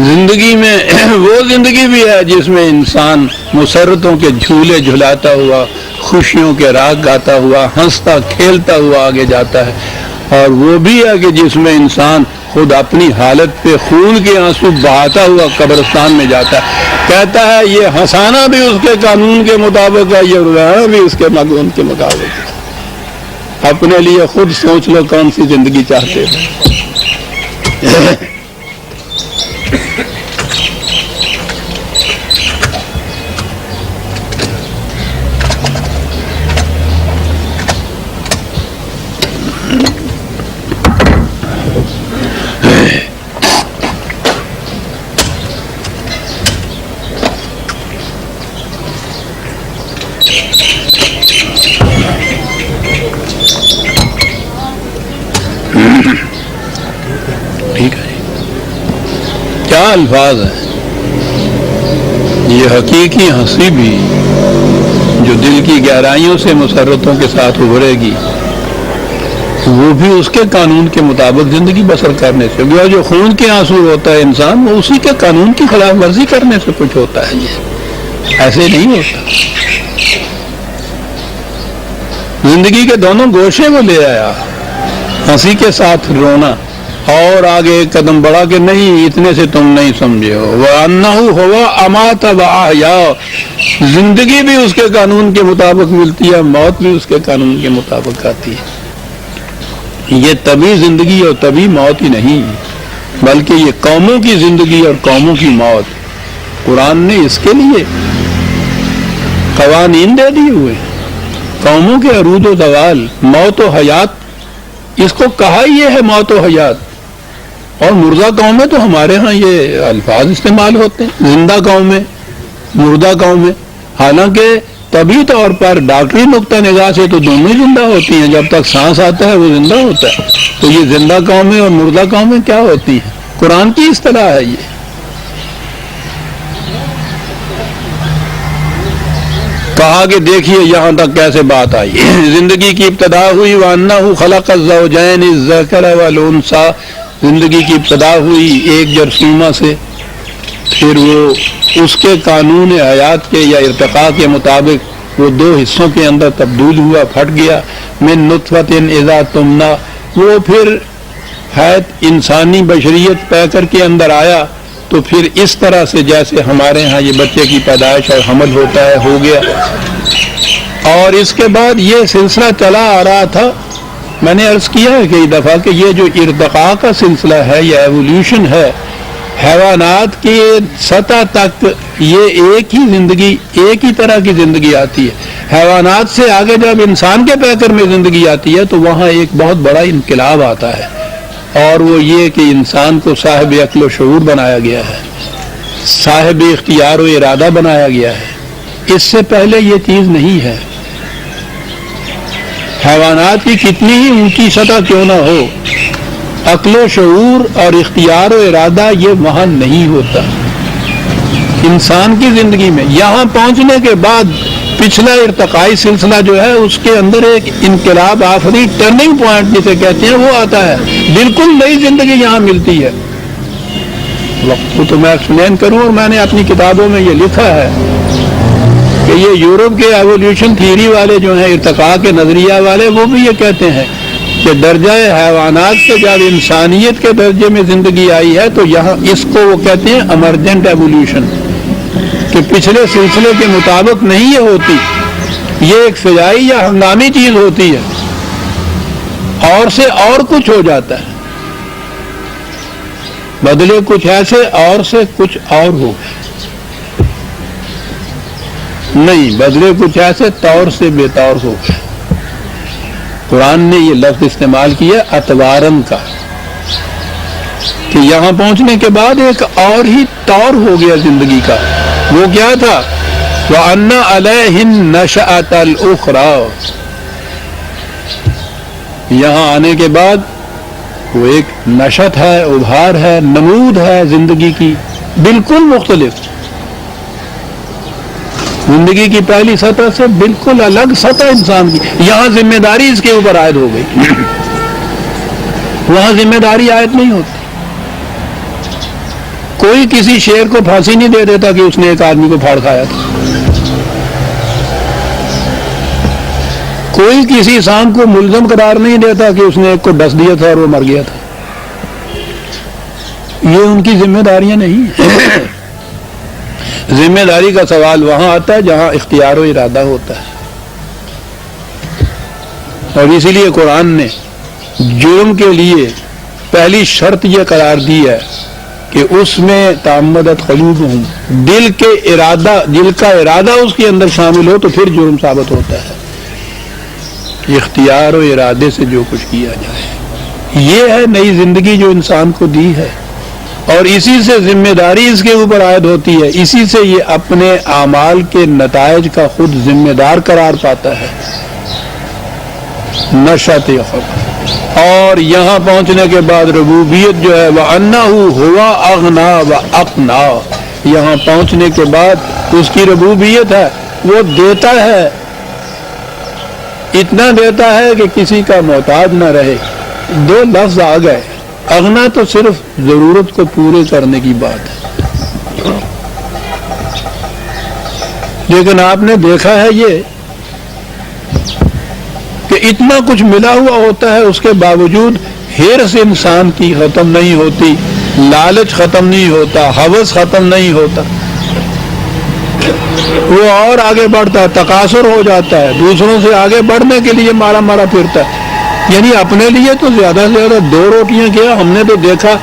زندگی میں وہ زندگی بھی ہے جس میں انسان مسرتوں کے جھولے جھلاتا ہوا، خوشیوں کے راگ گاتا ہوا، ہنستا کھیلتا ہوا آگے جاتا ہے، اور وہ بھی ہے کہ جس میں انسان خود اپنی حالت پہ خون کے آنسو بہاتا ہوا قبرستان میں جاتا ہے، کہتا ہے یہ ہنسانا بھی اس کے قانون کے مطابق ہے، یہ رلانا بھی اس کے قانون کے مطابق ہے۔ اپنے لیے خود سوچ لو کون سی زندگی چاہتے ہو۔ ٹھیک ہے، کیا الفاظ ہیں، یہ حقیقی ہنسی بھی جو دل کی گہرائیوں سے مسرتوں کے ساتھ ابھرے گی، وہ بھی اس کے قانون کے مطابق زندگی بسر کرنے سے، جو خون کے آنسو ہوتا ہے انسان، وہ اسی کے قانون کی خلاف ورزی کرنے سے کچھ ہوتا ہے، یہ ایسے نہیں ہوتا۔ زندگی کے دونوں گوشے کو لے آیا، ہنسی کے ساتھ رونا، اور آگے ایک قدم بڑھا کہ نہیں اتنے سے تم نہیں سمجھے ہو، وَأَنَّهُ هُوَ أَمَاتَ وَأَحْيَا، زندگی بھی اس کے قانون کے مطابق ملتی ہے، موت بھی اس کے قانون کے مطابق آتی ہے۔ یہ تبھی زندگی اور تبھی موت ہی نہیں، بلکہ یہ قوموں کی زندگی اور قوموں کی موت، قرآن نے اس کے لیے قوانین دے دیے ہوئے، قوموں کے عروج و زوال، موت و حیات، اس کو کہا یہ ہے موت و حیات۔ اور مردہ قومیں تو ہمارے ہاں یہ الفاظ استعمال ہوتے ہیں، زندہ قومیں، مردہ قومیں، حالانکہ طبی طور پر ڈاکٹری نقطہ نگاہ سے تو دونوں زندہ ہوتی ہیں، جب تک سانس آتا ہے وہ زندہ ہوتا ہے، تو یہ زندہ قومیں اور مردہ قومیں کیا ہوتی ہیں؟ قرآن کی اصطلاح ہے یہ۔ کہا کہ دیکھیے یہاں تک کیسے بات آئی، زندگی کی ابتدا ہوئی، وَأَنَّهُ خَلَقَ الزَّوْجَيْنِ الذَّكَرَ وَالْأُنثَىٰ، زندگی کی ابتدا ہوئی ایک جرثومہ سے، پھر وہ اس کے قانون حیات کے یا ارتقاء کے مطابق وہ دو حصوں کے اندر تبدیل ہوا، پھٹ گیا، من نطفۃ اذا تمنیٰ، وہ پھر حیات انسانی بشریت پیکر کے اندر آیا، تو پھر اس طرح سے جیسے ہمارے ہاں یہ بچے کی پیدائش اور حمل ہوتا ہے ہو گیا، اور اس کے بعد یہ سلسلہ چلا آ رہا تھا۔ میں نے عرض کیا ہے کئی دفعہ کہ یہ جو ارتقاء کا سلسلہ ہے یا ایولیوشن ہے، حیوانات کی سطح تک یہ ایک ہی زندگی، ایک ہی طرح کی زندگی آتی ہے، حیوانات سے آگے جب انسان کے پیکر میں زندگی آتی ہے تو وہاں ایک بہت بڑا انقلاب آتا ہے، اور وہ یہ کہ انسان کو صاحب عقل و شعور بنایا گیا ہے، صاحب اختیار و ارادہ بنایا گیا ہے۔ اس سے پہلے یہ چیز نہیں ہے، حیوانات کی کتنی ہی اونچی سطح کیوں نہ ہو، عقل و شعور اور اختیار و ارادہ یہ وہاں نہیں ہوتا۔ انسان کی زندگی میں یہاں پہنچنے کے بعد پچھلا ارتقائی سلسلہ جو ہے اس کے اندر ایک انقلاب آفری ٹرننگ پوائنٹ جسے کہتے ہیں وہ آتا ہے، بالکل نئی زندگی یہاں ملتی ہے۔ وقت کو تو میں ایکسپلین کروں، اور میں نے اپنی کتابوں میں یہ لکھا ہے کہ یہ یورپ کے ایولیوشن تھیوری والے جو ہیں، ارتقاء کے نظریہ والے، وہ بھی یہ کہتے ہیں کہ درجہ حیوانات سے جب انسانیت کے درجے میں زندگی آئی ہے تو یہاں اس کو وہ کہتے ہیں ایمرجنٹ ایولیوشن، کہ پچھلے سلسلے کے مطابق نہیں یہ ہوتی، یہ ایک فضائی یا ہنگامی چیز ہوتی ہے، اور سے اور کچھ ہو جاتا ہے، بدلے کچھ ایسے اور سے کچھ اور ہو گئے، نہیں بدلے کچھ ایسے طور سے بے طور ہو گئے۔ قرآن نے یہ لفظ استعمال کیا اتوارن کا، کہ یہاں پہنچنے کے بعد ایک اور ہی طور ہو گیا زندگی کا۔ وہ کیا تھا؟ وَأَنَّ عَلَيْهِ النَّشَأَةَ الْأُخْرَى، یہاں آنے کے بعد وہ ایک نشأت ہے، ابھار ہے، نمود ہے زندگی کی بالکل مختلف، زندگی کی پہلی سطح سے بالکل الگ سطح انسان کی. یہاں ذمہ داری اس کے اوپر عائد ہو گئی, وہاں ذمہ داری عائد نہیں ہوتی. کوئی کسی شیر کو پھانسی نہیں دے دیتا کہ اس نے ایک آدمی کو پھاڑ کھایا تھا. کوئی کسی سانپ کو ملزم قرار نہیں دیتا کہ اس نے ایک کو ڈس دیا تھا اور وہ مر گیا تھا. یہ ان کی ذمہ داریاں نہیں ہیں. ذمہ داری کا سوال وہاں آتا ہے جہاں اختیار و ارادہ ہوتا ہے. اور اسی لیے قرآن نے جرم کے لیے پہلی شرط یہ قرار دی ہے کہ اس میں تعمدت قلوبہم, دل کا ارادہ اس کے اندر شامل ہو تو پھر جرم ثابت ہوتا ہے. اختیار و ارادے سے جو کچھ کیا جائے, یہ ہے نئی زندگی جو انسان کو دی ہے, اور اسی سے ذمہ داری اس کے اوپر عائد ہوتی ہے. اسی سے یہ اپنے اعمال کے نتائج کا خود ذمہ دار قرار پاتا ہے. نشأت خبر, اور یہاں پہنچنے کے بعد ربوبیت جو ہے وَأَنَّهُ هُوَ أَغْنَى وَأَقْنَى, یہاں پہنچنے کے بعد اس کی ربوبیت ہے, وہ دیتا ہے, اتنا دیتا ہے کہ کسی کا محتاج نہ رہے. دو لفظ آ گئے. اغنا تو صرف ضرورت کو پورے کرنے کی بات ہے, لیکن آپ نے دیکھا ہے یہ کہ اتنا کچھ ملا ہوا ہوتا ہے, اس کے باوجود حرص انسان کی ختم نہیں ہوتی, لالچ ختم نہیں ہوتا, ہوس ختم نہیں ہوتا. وہ اور آگے بڑھتا ہے, تقاصر ہو جاتا ہے, دوسروں سے آگے بڑھنے کے لیے مارا مارا پھرتا ہے. یعنی اپنے لیے تو زیادہ سے زیادہ 2 روٹیاں کیا. ہم نے تو دیکھا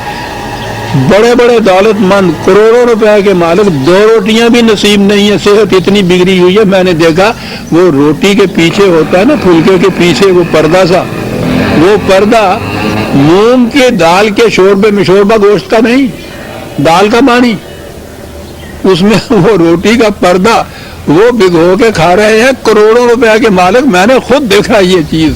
بڑے بڑے دولت مند کروڑوں روپے کے مالک 2 روٹیاں بھی نصیب نہیں ہے, صحت اتنی بگڑی ہوئی ہے. میں نے دیکھا وہ روٹی کے پیچھے ہوتا ہے نا, پھلکے کے پیچھے وہ پردہ سا, وہ پردہ مونگ کے دال کے شوربے میں, شوربہ گوشت کا نہیں, دال کا پانی, اس میں وہ روٹی کا پردہ وہ بھگو کے کھا رہے ہیں کروڑوں روپے کے مالک. میں نے خود دیکھا یہ چیز,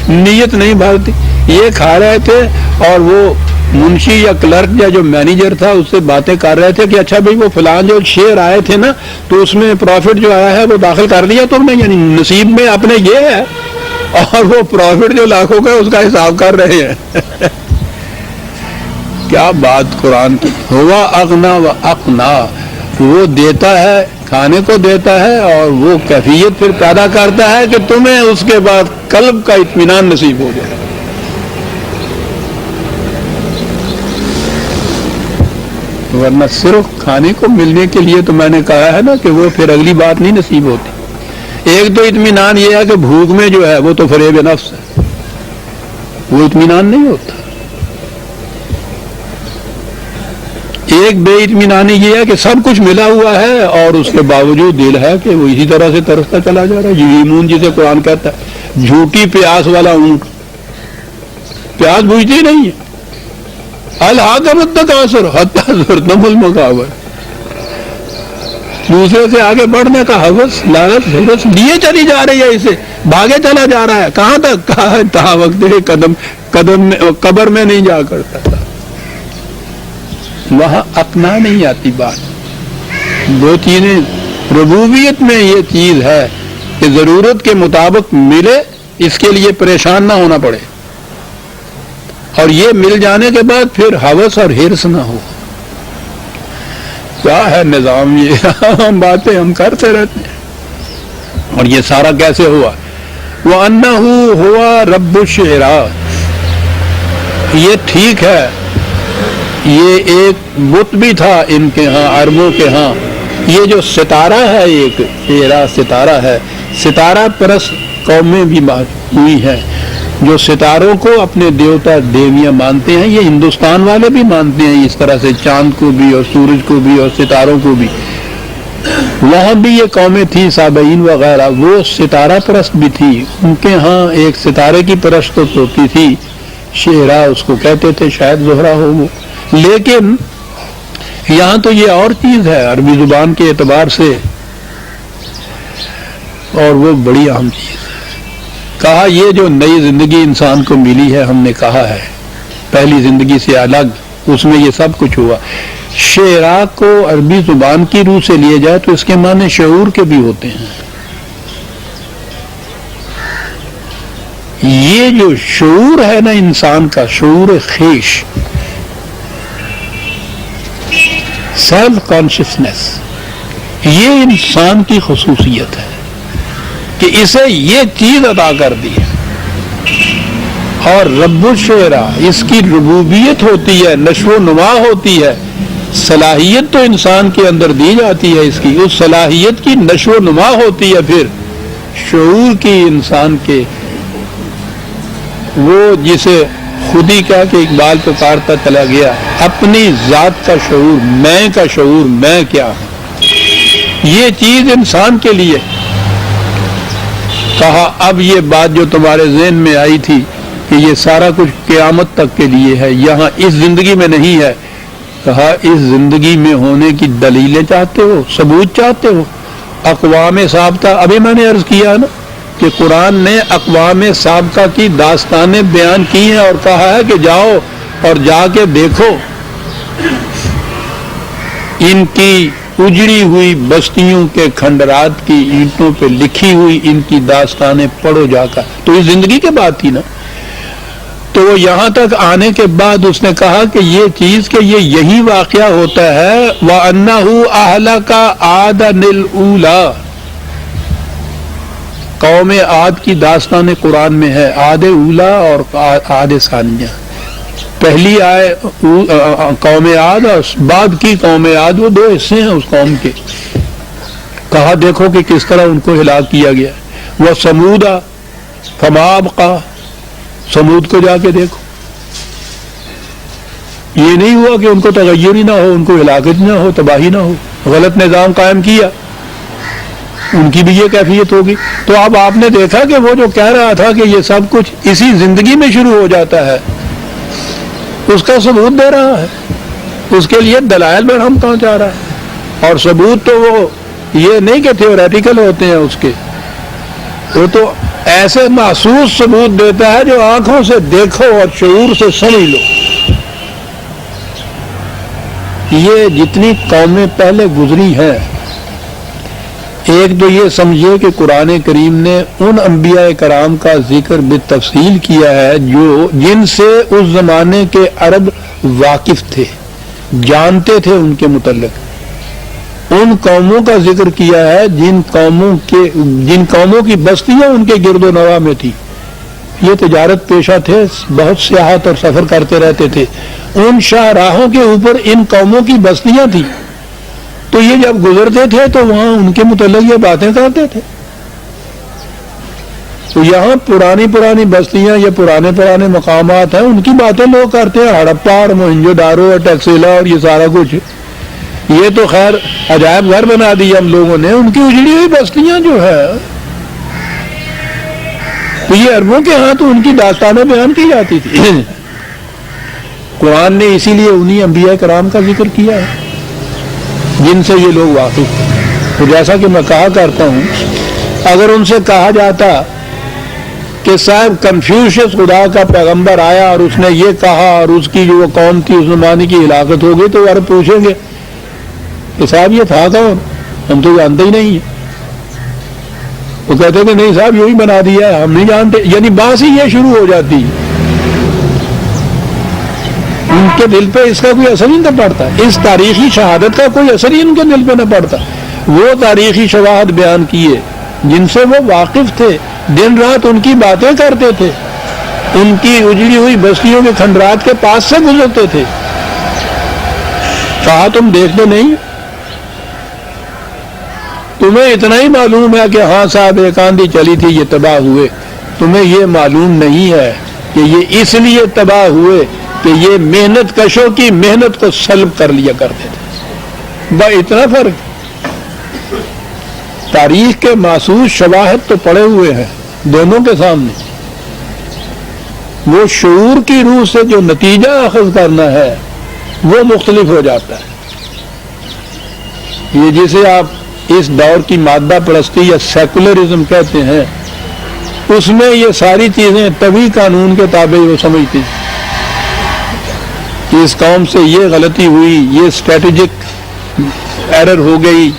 نیت نہیں بھرتی. یہ کھا رہے تھے اور وہ منشی یا کلرک یا جو مینیجر تھا اس سے باتیں کر رہے تھے کہ اچھا بھائی وہ فلان جو شیئر آئے تھے نا تو اس میں پروفٹ جو آیا ہے وہ داخل کر لیا تم نے, یعنی نصیب میں اپنے یہ ہے, اور وہ پروفٹ جو لاکھوں کا اس کا حساب کر رہے ہیں. کیا بات قرآن کی. ہوا اغنا و اقنا, وہ دیتا ہے, کھانے کو دیتا ہے, اور وہ کیفیت پھر پیدا کرتا ہے کہ تمہیں اس کے بعد قلب کا اطمینان نصیب ہو جائے. ورنہ صرف کھانے کو ملنے کے لیے تو میں نے کہا ہے نا کہ وہ پھر اگلی بات نہیں نصیب ہوتی. ایک تو اطمینان یہ ہے کہ بھوک میں جو ہے وہ تو فریب نفس ہے, وہ اطمینان نہیں ہوتا. ایک بے اطمینانی یہ ہے کہ سب کچھ ملا ہوا ہے اور اس کے باوجود دل ہے کہ وہ اسی طرح سے ترستا چلا جا رہا ہے. یمون جسے قرآن کہتا ہے, جھوٹی پیاس والا اونٹ, پیاس بوجھتی نہیں ہے. الحاکم التکاثر حتی زرتم المقابر, دوسرے سے آگے بڑھنے کا ہوس, لالچ, حرص لیے چلی جا رہی ہے, اسے بھاگے چلا جا رہا ہے. کہاں تک؟ کہاں تھا وقت قدم میں قبر میں نہیں جا کرتا تھا. وہاں اپنا نہیں آتی بات. 2 چیزیں ربوبیت میں یہ چیز ہے کہ ضرورت کے مطابق ملے, اس کے لیے پریشان نہ ہونا پڑے, اور یہ مل جانے کے بعد پھر ہوس اور حرص نہ ہو. کیا ہے نظام یہ؟ باتیں ہم کرتے رہتے ہیں. اور یہ سارا کیسے ہوا؟ وَأَنَّهُ هُوَ رَبُّ الشِّعْرَىٰ, یہ ٹھیک ہے, یہ ایک بت بھی تھا ان کے ہاں, عربوں کے ہاں. یہ جو ستارہ ہے, ایک شعرا ستارہ ہے, ستارہ پرست قومیں بھی ہوئی ہیں جو ستاروں کو اپنے دیوتا دیویاں مانتے ہیں. یہ ہندوستان والے بھی مانتے ہیں اس طرح سے, چاند کو بھی اور سورج کو بھی اور ستاروں کو بھی. وہاں بھی یہ قومیں تھیں, سابعین وغیرہ, وہ ستارہ پرست بھی تھی. ان کے ہاں ایک ستارے کی پرست ہوتی تھی, شعرا اس کو کہتے تھے, شاید زہرا ہو وہ. لیکن یہاں تو یہ اور چیز ہے عربی زبان کے اعتبار سے, اور وہ بڑی اہم چیز ہے. کہا یہ جو نئی زندگی انسان کو ملی ہے, ہم نے کہا ہے پہلی زندگی سے الگ, اس میں یہ سب کچھ ہوا. شعرا کو عربی زبان کی روح سے لیے جائے تو اس کے معنی شعور کے بھی ہوتے ہیں. یہ جو شعور ہے نا انسان کا، شعور خیش، سیلف کانشسنس، یہ انسان کی خصوصیت ہے کہ اسے یہ چیز عطا کر دی ہے. اور رب الشعراء اس کی ربوبیت ہوتی ہے، نشو و نما ہوتی ہے. صلاحیت تو انسان کے اندر دی جاتی ہے، اس کی اس صلاحیت کی نشو و نما ہوتی ہے. پھر شعور کی انسان کے، وہ جسے خود ہی کہا کہ اقبال پکارتا چلا گیا، اپنی ذات کا شعور، میں کا شعور، میں کیا ہوں. یہ چیز انسان کے لیے. کہا اب یہ بات جو تمہارے ذہن میں آئی تھی کہ یہ سارا کچھ قیامت تک کے لیے ہے، یہاں اس زندگی میں نہیں ہے. کہا اس زندگی میں ہونے کی دلیلیں چاہتے ہو، ثبوت چاہتے ہو. اقوام سابقہ، ابھی میں نے عرض کیا نا کہ قرآن نے اقوام سابقہ کی داستانیں بیان کی ہیں اور کہا ہے کہ جاؤ اور جا کے دیکھو ان کی اجڑی ہوئی بستیوں کے کھنڈرات کی اینٹوں پہ لکھی ہوئی ان کی داستانیں پڑھو جا کر. تو یہ زندگی کے بعد تھی نا. تو وہ یہاں تک آنے کے بعد اس نے کہا کہ یہ چیز کہ یہ یہی واقعہ ہوتا ہے. وَأَنَّهُ أَهْلَكَ عَادًا الْأُولَىٰ، قوم عاد کی داستان قرآن میں ہے، عاد اولا اور عاد ثانیہ. پہلی آئے قوم عاد اور بعد کی قوم عاد، وہ دو حصے ہیں اس قوم کے. کہا دیکھو کہ کس طرح ان کو ہلاک کیا گیا. وہ سمودا فما ابقا، سمود کو جا کے دیکھو. یہ نہیں ہوا کہ ان کو تغیر ہی نہ ہو، ان کو ہلاکت نہ ہو، تباہی نہ ہو، غلط نظام قائم کیا، ان کی بھی یہ کیفیت ہوگی. تو اب آپ نے دیکھا کہ وہ جو کہہ رہا تھا کہ یہ سب کچھ اسی زندگی میں شروع ہو جاتا ہے، اس کا ثبوت دے رہا ہے. اس کے لیے دلائل میں ہم پہنچا رہا ہے. اور ثبوت تو وہ یہ نہیں کہ تھیوریٹیکل ہوتے ہیں اس کے، وہ تو ایسے محسوس ثبوت دیتا ہے جو آنکھوں سے دیکھو اور شعور سے سمجھ لو. یہ جتنی قومیں پہلے گزری ہیں، ایک تو یہ سمجھے کہ قرآن کریم نے ان انبیاء کرام کا ذکر بالتفصیل کیا ہے جن سے اس زمانے کے عرب واقف تھے، جانتے تھے ان کے متعلق. ان قوموں کا ذکر کیا ہے جن قوموں کی بستیاں ان کے گرد و نواح میں تھی. یہ تجارت پیشہ تھے، بہت سیاحت اور سفر کرتے رہتے تھے. ان شاہراہوں کے اوپر ان قوموں کی بستیاں تھیں. تو یہ جب گزرتے تھے تو وہاں ان کے متعلق یہ باتیں کرتے تھے. تو یہاں پرانی بستیاں یا پرانے مقامات ہیں، ان کی باتیں لوگ کرتے ہیں. ہڑپا اور موہنجو دارو اور ٹیکسیلا اور یہ سارا کچھ، یہ تو خیر عجائب گھر بنا دیا ہم لوگوں نے. ان کی اجڑی ہوئی بستیاں جو ہے، تو یہ عربوں کے ہاں تو ان کی داستانیں بیان کی جاتی تھی. قرآن نے اسی لیے انہی انبیاء کرام کا ذکر کیا ہے جن سے یہ لوگ واقف ہیں. تو جیسا کہ میں کہا کرتا ہوں، اگر ان سے کہا جاتا کہ صاحب کنفیوشس خدا کا پیغمبر آیا اور اس نے یہ کہا اور اس کی جو وہ قوم تھی اس زمانے کی ہلاکت ہو گئی، تو عرب پوچھیں گے کہ صاحب یہ تھا کون؟ ہم تو جانتے ہی نہیں ہیں. وہ کہتے کہ نہیں صاحب یوں ہی بنا دیا ہے، ہم نہیں جانتے. یعنی بات ہی یہ شروع ہو جاتی. ان کے دل پہ اس کا کوئی اثر ہی نہ پڑتا، اس تاریخی شہادت کا کوئی اثر ہی ان کے دل پہ نہ پڑتا. وہ تاریخی شواہد بیان کیے جن سے وہ واقف تھے، دن رات ان کی باتیں کرتے تھے، ان کی اجڑی ہوئی بستیوں کے کھنڈرات کے پاس سے گزرتے تھے. کہا تم دیکھتے نہیں؟ تمہیں اتنا ہی معلوم ہے کہ ہاں صاحب ایک آندھی چلی تھی یہ تباہ ہوئے. تمہیں یہ معلوم نہیں ہے کہ یہ اس لیے تباہ ہوئے کہ یہ محنت کشوں کی محنت کو سلب کر لیا کرتے تھے. اتنا فرق. تاریخ کے محسوس شواہد تو پڑے ہوئے ہیں دونوں کے سامنے. وہ شعور کی روح سے جو نتیجہ اخذ کرنا ہے وہ مختلف ہو جاتا ہے. یہ جسے آپ اس دور کی مادہ پرستی یا سیکولرزم کہتے ہیں، اس میں یہ ساری چیزیں طبی قانون کے تابع وہ سمجھتی. کہ اس قوم سے یہ غلطی ہوئی، یہ اسٹریٹجک ایرر ہو گئی،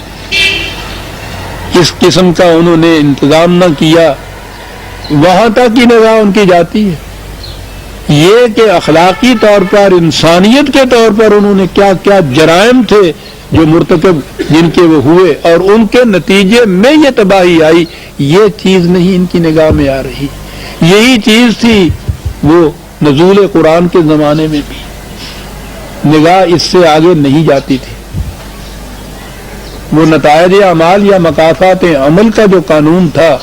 اس قسم کا انہوں نے انتظام نہ کیا، وہاں تک کی نگاہ ان کی جاتی ہے۔ یہ کہ اخلاقی طور پر، انسانیت کے طور پر انہوں نے کیا کیا جرائم تھے جو مرتکب جن کے وہ ہوئے اور ان کے نتیجے میں یہ تباہی آئی، یہ چیز نہیں ان کی نگاہ میں آ رہی۔ یہی چیز تھی وہ نزول قرآن کے زمانے میں بھی، نگاہ اس سے آگے نہیں جاتی تھی۔ وہ نتائج اعمال یا مقافات عمل کا جو قانون تھا،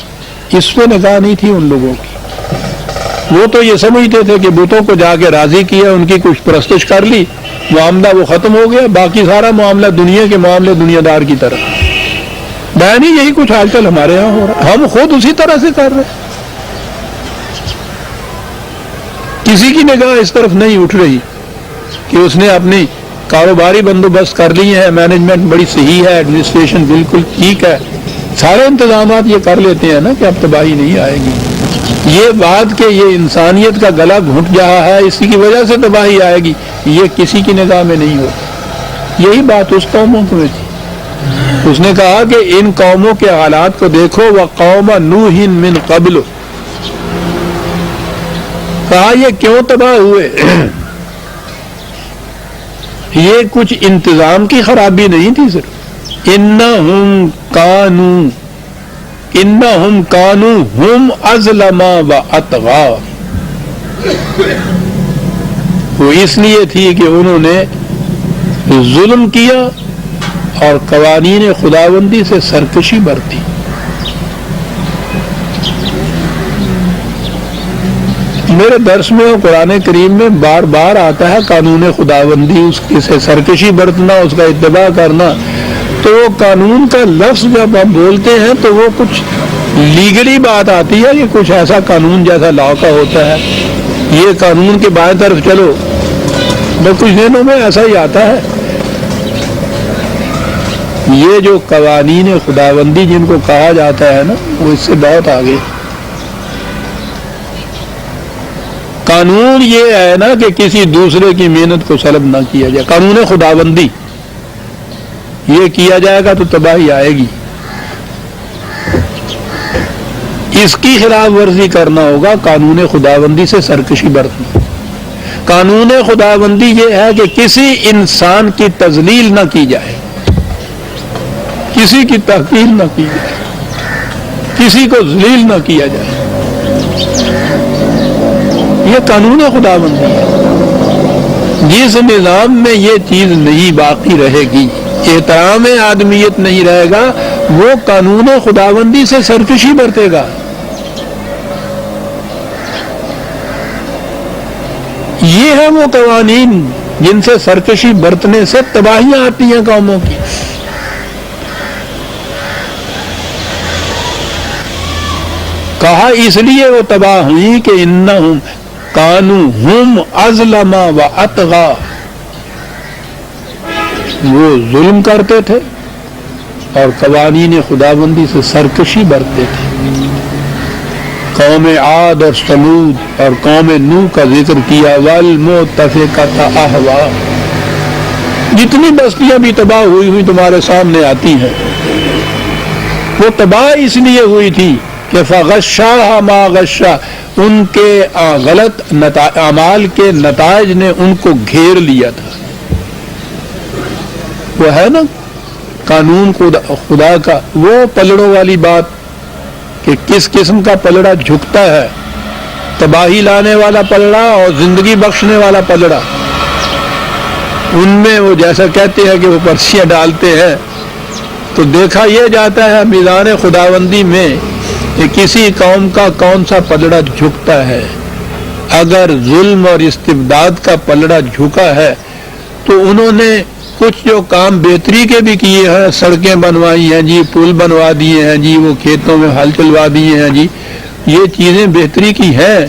اس پہ نگاہ نہیں تھی ان لوگوں کی۔ وہ تو یہ سمجھتے تھے کہ بتوں کو جا کے راضی کیا، ان کی کچھ پرستش کر لی، معاملہ وہ ختم ہو گیا، باقی سارا معاملہ دنیا کے معاملے دنیا دار کی طرح۔ نہیں، یہی کچھ آج کل ہمارے ہاں ہو رہا ہے، ہم خود اسی طرح سے کر رہے ہیں۔ کسی کی نگاہ اس طرف نہیں اٹھ رہی کہ اس نے اپنی کاروباری بندوبست کر لی ہے، مینجمنٹ بڑی صحیح ہے، ایڈمنسٹریشن بالکل ٹھیک ہے، سارے انتظامات یہ کر لیتے ہیں نا کہ اب تباہی نہیں آئے گی۔ یہ بات کہ یہ انسانیت کا گلا گھٹ رہا ہے، اسی کی وجہ سے تباہی آئے گی، یہ کسی کی نگاہ میں نہیں ہوتی۔ یہی بات اس قوموں میں تھی۔ اس نے کہا کہ ان قوموں کے حالات کو دیکھو، وَقَوْمَ نُوحٍ مِّن قَبْلُ، کہا یہ کیوں تباہ ہوئے؟ یہ کچھ انتظام کی خرابی نہیں تھی صرف، انہم کانوا ہم اظلم و اطغا، وہ اس لیے تھی کہ انہوں نے ظلم کیا اور قوانین خداوندی سے سرکشی برتی۔ میرے درس میں اور قرآن کریم میں بار بار آتا ہے قانون خداوندی، اس کی سے سرکشی برتنا، اس کا اتباع کرنا۔ تو وہ قانون کا لفظ جب ہم بولتے ہیں تو وہ کچھ لیگلی بات آتی ہے، یہ کچھ ایسا قانون جیسا لا کا ہوتا ہے، یہ قانون کے بائیں طرف چلو، بس کچھ دنوں میں ایسا ہی آتا ہے۔ یہ جو قوانین خداوندی جن کو کہا جاتا ہے نا، وہ اس سے بہت آگے۔ قانون یہ ہے نا کہ کسی دوسرے کی محنت کو سلب نہ کیا جائے، قانون خداوندی یہ کیا جائے گا تو تباہی آئے گی، اس کی خلاف ورزی کرنا ہوگا، قانون خداوندی سے سرکشی برتنا۔ قانون خداوندی یہ ہے کہ کسی انسان کی تذلیل نہ کی جائے، کسی کی تحقیر نہ کی جائے، کسی کو ذلیل نہ کیا جائے، یہ قانون خداوندی ہے۔ جس نظام میں یہ چیز نہیں باقی رہے گی، احترام آدمیت نہیں رہے گا، وہ قانون خداوندی سے سرکشی برتے گا۔ یہ ہے وہ قوانین جن سے سرکشی برتنے سے تباہیاں آتی ہیں قوموں کی۔ کہا اس لیے وہ تباہ ہوئی کہ انہم کانوا ہم اظلم و اطغا، وہ ظلم کرتے تھے اور قوانین خداوندی سے سرکشی برتتے تھے۔ قوم عاد اور ثمود اور قوم نوح کا ذکر کیا، والمؤتفقۃ اہوا، جتنی بستیاں بھی تباہ ہوئی تمہارے سامنے آتی ہیں، وہ تباہ اس لیے ہوئی تھی کہ فغشاها ما غشا، ان کے غلط اعمال کے نتائج نے ان کو گھیر لیا تھا۔ وہ ہے نا قانون خدا کا، وہ پلڑوں والی بات کہ کس قسم کا پلڑا جھکتا ہے، تباہی لانے والا پلڑا اور زندگی بخشنے والا پلڑا، ان میں وہ جیسا کہتے ہیں کہ وہ پرچیاں ڈالتے ہیں، تو دیکھا یہ جاتا ہے میدان خداوندی میں کہ کسی قوم کا کون سا پلڑا جھکتا ہے۔ اگر ظلم اور استبداد کا پلڑا جھکا ہے تو انہوں نے کچھ جو کام بہتری کے بھی کیے ہیں، سڑکیں بنوائی ہیں جی، پل بنوا دیے ہیں جی، وہ کھیتوں میں ہل چلوا دیے ہیں جی، یہ چیزیں بہتری کی ہیں،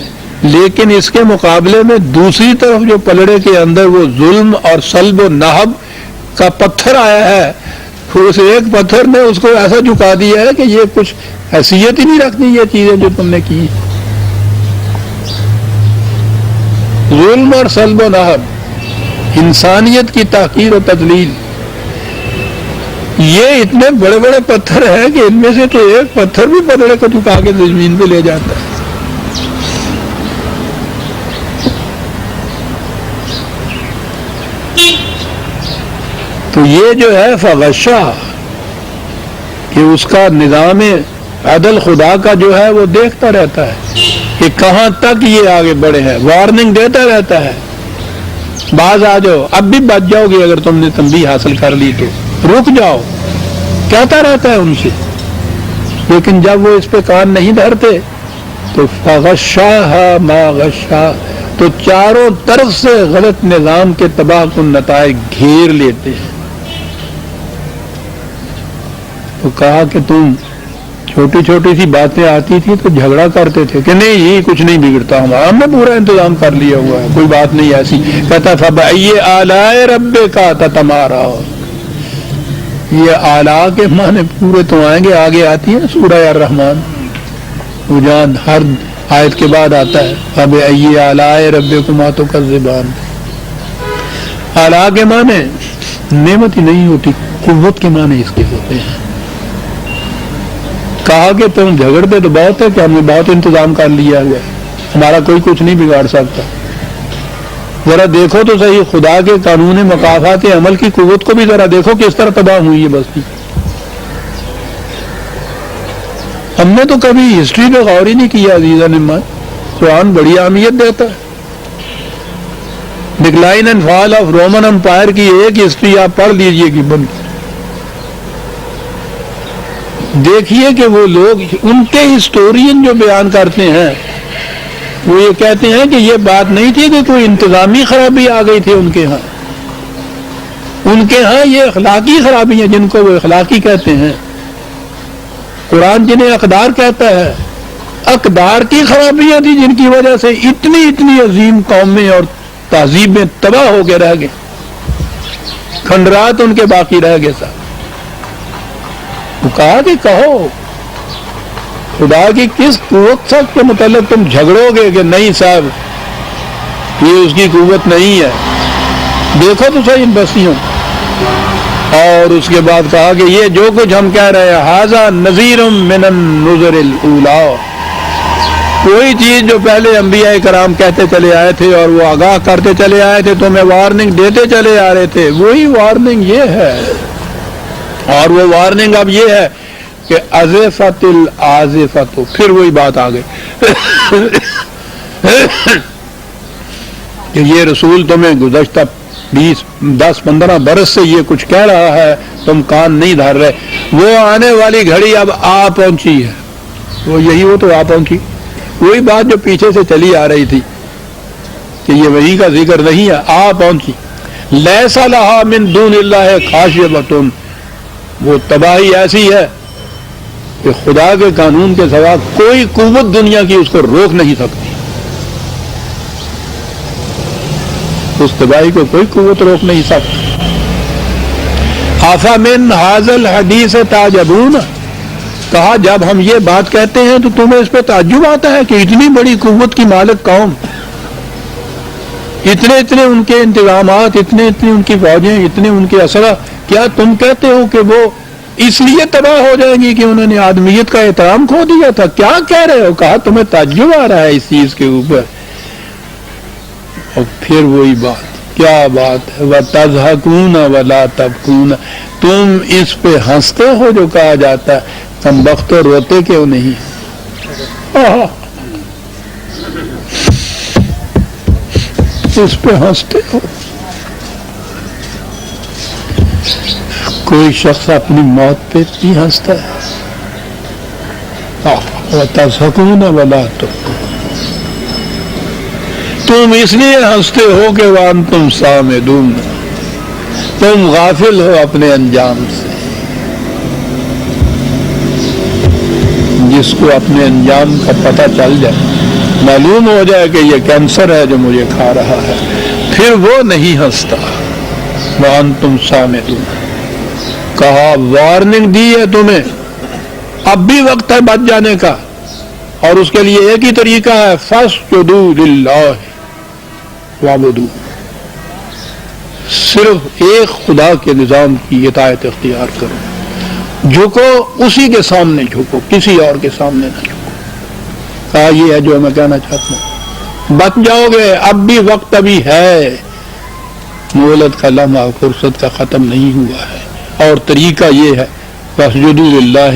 لیکن اس کے مقابلے میں دوسری طرف جو پلڑے کے اندر وہ ظلم اور سلب و نہب کا پتھر آیا ہے، اس ایک پتھر نے اس کو ایسا جھکا دیا ہے کہ یہ کچھ حیثیت ہی نہیں رکھتی یہ چیزیں جو تم نے کی۔ ظلم اور سلب و نہب انسانیت کی تحقیر و تذلیل. یہ اتنے بڑے بڑے پتھر ہیں کہ ان میں سے تو ایک پتھر بھی پکڑے کو چکا کے زمین پہ لے جاتا ہے. تو یہ جو ہے فغشا کہ اس کا نظام عدل خدا کا جو ہے وہ دیکھتا رہتا ہے کہ کہاں تک یہ آگے بڑھے ہیں، وارننگ دیتا رہتا ہے. باز آ جاؤ، اب بھی بچ جاؤ گے اگر تم نے تنبیہ حاصل کر لی تو، رک جاؤ، کہتا رہتا ہے ان سے. لیکن جب وہ اس پہ کان نہیں دھرتے تو فغشاہا ما غشا، تو چاروں طرف سے غلط نظام کے تباہ کن نتائج گھیر لیتے ہیں. تو کہا کہ تم چھوٹی چھوٹی سی باتیں آتی تھی تو جھگڑا کرتے تھے کہ نہیں یہ کچھ نہیں بگڑتا، ہم نے پورا انتظام کر لیا ہوا ہے، کوئی بات نہیں ایسی. کہتا فبأي آلاء ربك تتمارى. یہ آلاء کے معنی پورے تو آئیں گے، آگے آتی ہے سورہ الرحمن، وہ جان ہر آیت کے بعد آتا ہے فبأي آلاء ربكما تكذبان. آلاء کے معنی نعمت ہی نہیں ہوتی، قوت کے معنی اس کے ہوتے ہیں. کہا کہ تم جھگڑتے تو بہت ہے کہ ہم نے بہت انتظام کر لیا ہے، ہمارا کوئی کچھ نہیں بگاڑ سکتا. ذرا دیکھو تو صحیح خدا کے قانون مکافات عمل کی قوت کو بھی ذرا دیکھو کس طرح تباہ ہوئی ہے بستی. ہم نے تو کبھی ہسٹری پہ غور ہی نہیں کیا عزیزان امان. قرآن بڑی اہمیت دیتا ہے. Decline and fall of Roman empire کی ایک ہسٹری آپ پڑھ لیجئے کہ بن دیکھیے کہ وہ لوگ ان کے ہسٹورین جو بیان کرتے ہیں وہ یہ کہتے ہیں کہ یہ بات نہیں تھی کہ کوئی انتظامی خرابی آ گئی تھی ان کے ہاں. ان کے ہاں یہ اخلاقی خرابی ہیں جن کو وہ اخلاقی کہتے ہیں. قرآن جنہیں اقدار کہتا ہے، اقدار کی خرابیاں تھیں جن کی وجہ سے اتنی اتنی عظیم قومیں اور تہذیبیں تباہ ہو کے رہ گئے، کھنڈرات ان کے باقی رہ گئے. سب وہ کہا کہ کہو خدا کی کس قوت سب کے متعلق تم جھگڑو گے کہ نہیں صاحب یہ اس کی قوت نہیں ہے، دیکھو تو صحیح ان بستیوں. اور اس کے بعد کہا کہ یہ جو کچھ ہم کہہ رہے ہیں ھذا نذیر من النذر الاولی، کوئی چیز جو پہلے انبیاء کرام کہتے چلے آئے تھے اور وہ آگاہ کرتے چلے آئے تھے، تمہیں وارننگ دیتے چلے آ رہے تھے، وہی وارننگ یہ ہے. اور وہ وارننگ اب یہ ہے کہ ازفت الازفت، پھر وہی بات آ گئی کہ یہ رسول تمہیں گزشتہ 10-15 برس سے یہ کچھ کہہ رہا ہے، تم کان نہیں دھر رہے. وہ آنے والی گھڑی اب آ پہنچی ہے. وہ یہی وہ تو آ پہنچی، وہی بات جو پیچھے سے چلی آ رہی تھی کہ یہ وہی کا ذکر نہیں ہے، آ پہنچی. لیس لہا من دون اللہ خاشعۃ، وہ تباہی ایسی ہے کہ خدا کے قانون کے سوا کوئی قوت دنیا کی اس کو روک نہیں سکتی. اس تباہی کو کوئی قوت روک نہیں سکتی. افمن ھذا الحدیث تعجبون، کہا جب ہم یہ بات کہتے ہیں تو تمہیں اس پہ تعجب آتا ہے کہ اتنی بڑی قوت کی مالک قوم، اتنے اتنے ان کے انتظامات، اتنے اتنے ان کی فوجیں، اتنے ان کے اسلحہ، کیا تم کہتے ہو کہ وہ اس لیے تباہ ہو جائیں گی کہ انہوں نے آدمیت کا احترام کھو دیا تھا؟ کیا کہہ رہے ہو؟ کہا تمہیں تعجب آ رہا ہے اس چیز کے اوپر. اور پھر وہی بات، کیا بات ہے وَتَضْحَكُونَ وَلَا تَبْكُونَ، تم اس پہ ہنستے ہو جو کہا جاتا ہے، تم بختو روتے کیوں نہیں؟ اس پہ ہنستے ہو. کوئی شخص اپنی موت پہ بھی ہنستا ہے. وَتَضْحَكُونَ وَلَا تَبْكُونَ، تم اس لیے ہنستے ہو کہ وَأَنْتُمْ صَامِدُونَ، تم غافل ہو اپنے انجام سے. جس کو اپنے انجام کا پتہ چل جائے، معلوم ہو جائے کہ یہ کینسر ہے جو مجھے کھا رہا ہے، پھر وہ نہیں ہنستا. وَأَنْتُمْ صَامِدُونَ، کہا وارننگ دی ہے تمہیں، اب بھی وقت ہے بچ جانے کا، اور اس کے لیے ایک ہی طریقہ ہے فَاسْجُدُوا لِلَّهِ وَاعْبُدُوا، صرف ایک خدا کے نظام کی اطاعت اختیار کرو، جھکو اسی کے سامنے جھکو، کسی اور کے سامنے نہ جھکو۔ یہ ہے جو میں کہنا چاہتا ہوں، بچ جاؤ گے، اب بھی وقت ابھی ہے، مہلت کا لمحہ فرصت کا ختم نہیں ہوا ہے، اور طریقہ یہ ہے فاسجدوا للہ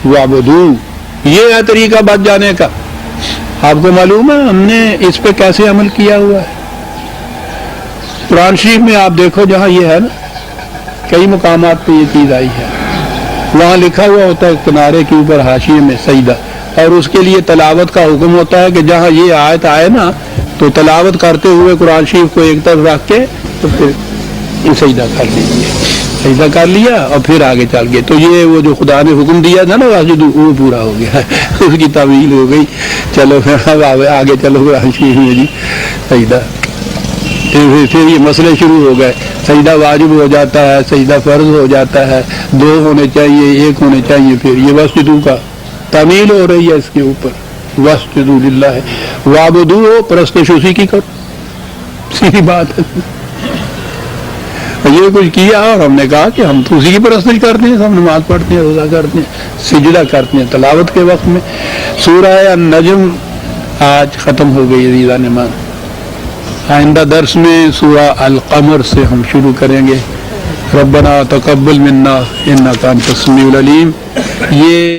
واعبدوہ، یہ ہے طریقہ بچ جانے کا۔ آپ کو معلوم ہے ہم نے اس پہ کیسے عمل کیا ہوا ہے؟ قرآن شریف میں آپ دیکھو، جہاں یہ ہے نا، کئی مقامات پہ یہ چیز آئی ہے، وہاں لکھا ہوا ہوتا ہے کنارے کے اوپر حاشیے میں سجدہ، اور اس کے لیے تلاوت کا حکم ہوتا ہے کہ جہاں یہ آیت آئے نا تو تلاوت کرتے ہوئے قرآن شریف کو ایک طرف رکھ کے تو پھر یہ سجدہ کر لیجیے، سجدہ کر لیا اور پھر آگے چل گئے۔ تو یہ وہ جو خدا نے حکم دیا تھا نا واسجدوا، وہ پورا ہو گیا، اس کی تعویل ہو گئی، چلو پھر آگے چلو قرآن شریف میں جی سجدہ، پھر یہ مسئلے شروع ہو گئے، سجدہ واجب ہو جاتا ہے، سجدہ فرض ہو جاتا ہے، 2 ہونے چاہیے، 1 ہونے چاہیے، پھر یہ واسجدوا کا تعمیل ہو رہی ہے اس کے اوپر، واسجدوا للہ واعبدوہ، پرستش اسی کی کرو، سیدھی بات ہے۔ یہ کچھ کیا اور ہم نے کہا کہ ہم تو اسی کی پرستش کرتے ہیں، ہم نماز پڑھتے ہیں، روزہ کرتے ہیں، سجدہ کرتے ہیں تلاوت کے وقت میں۔ سورہ النجم آج ختم ہو گئی عزیزان نمان، آئندہ درس میں سورہ القمر سے ہم شروع کریں گے۔ ربنا تقبل منا انک انت السمیع العلیم۔ یہ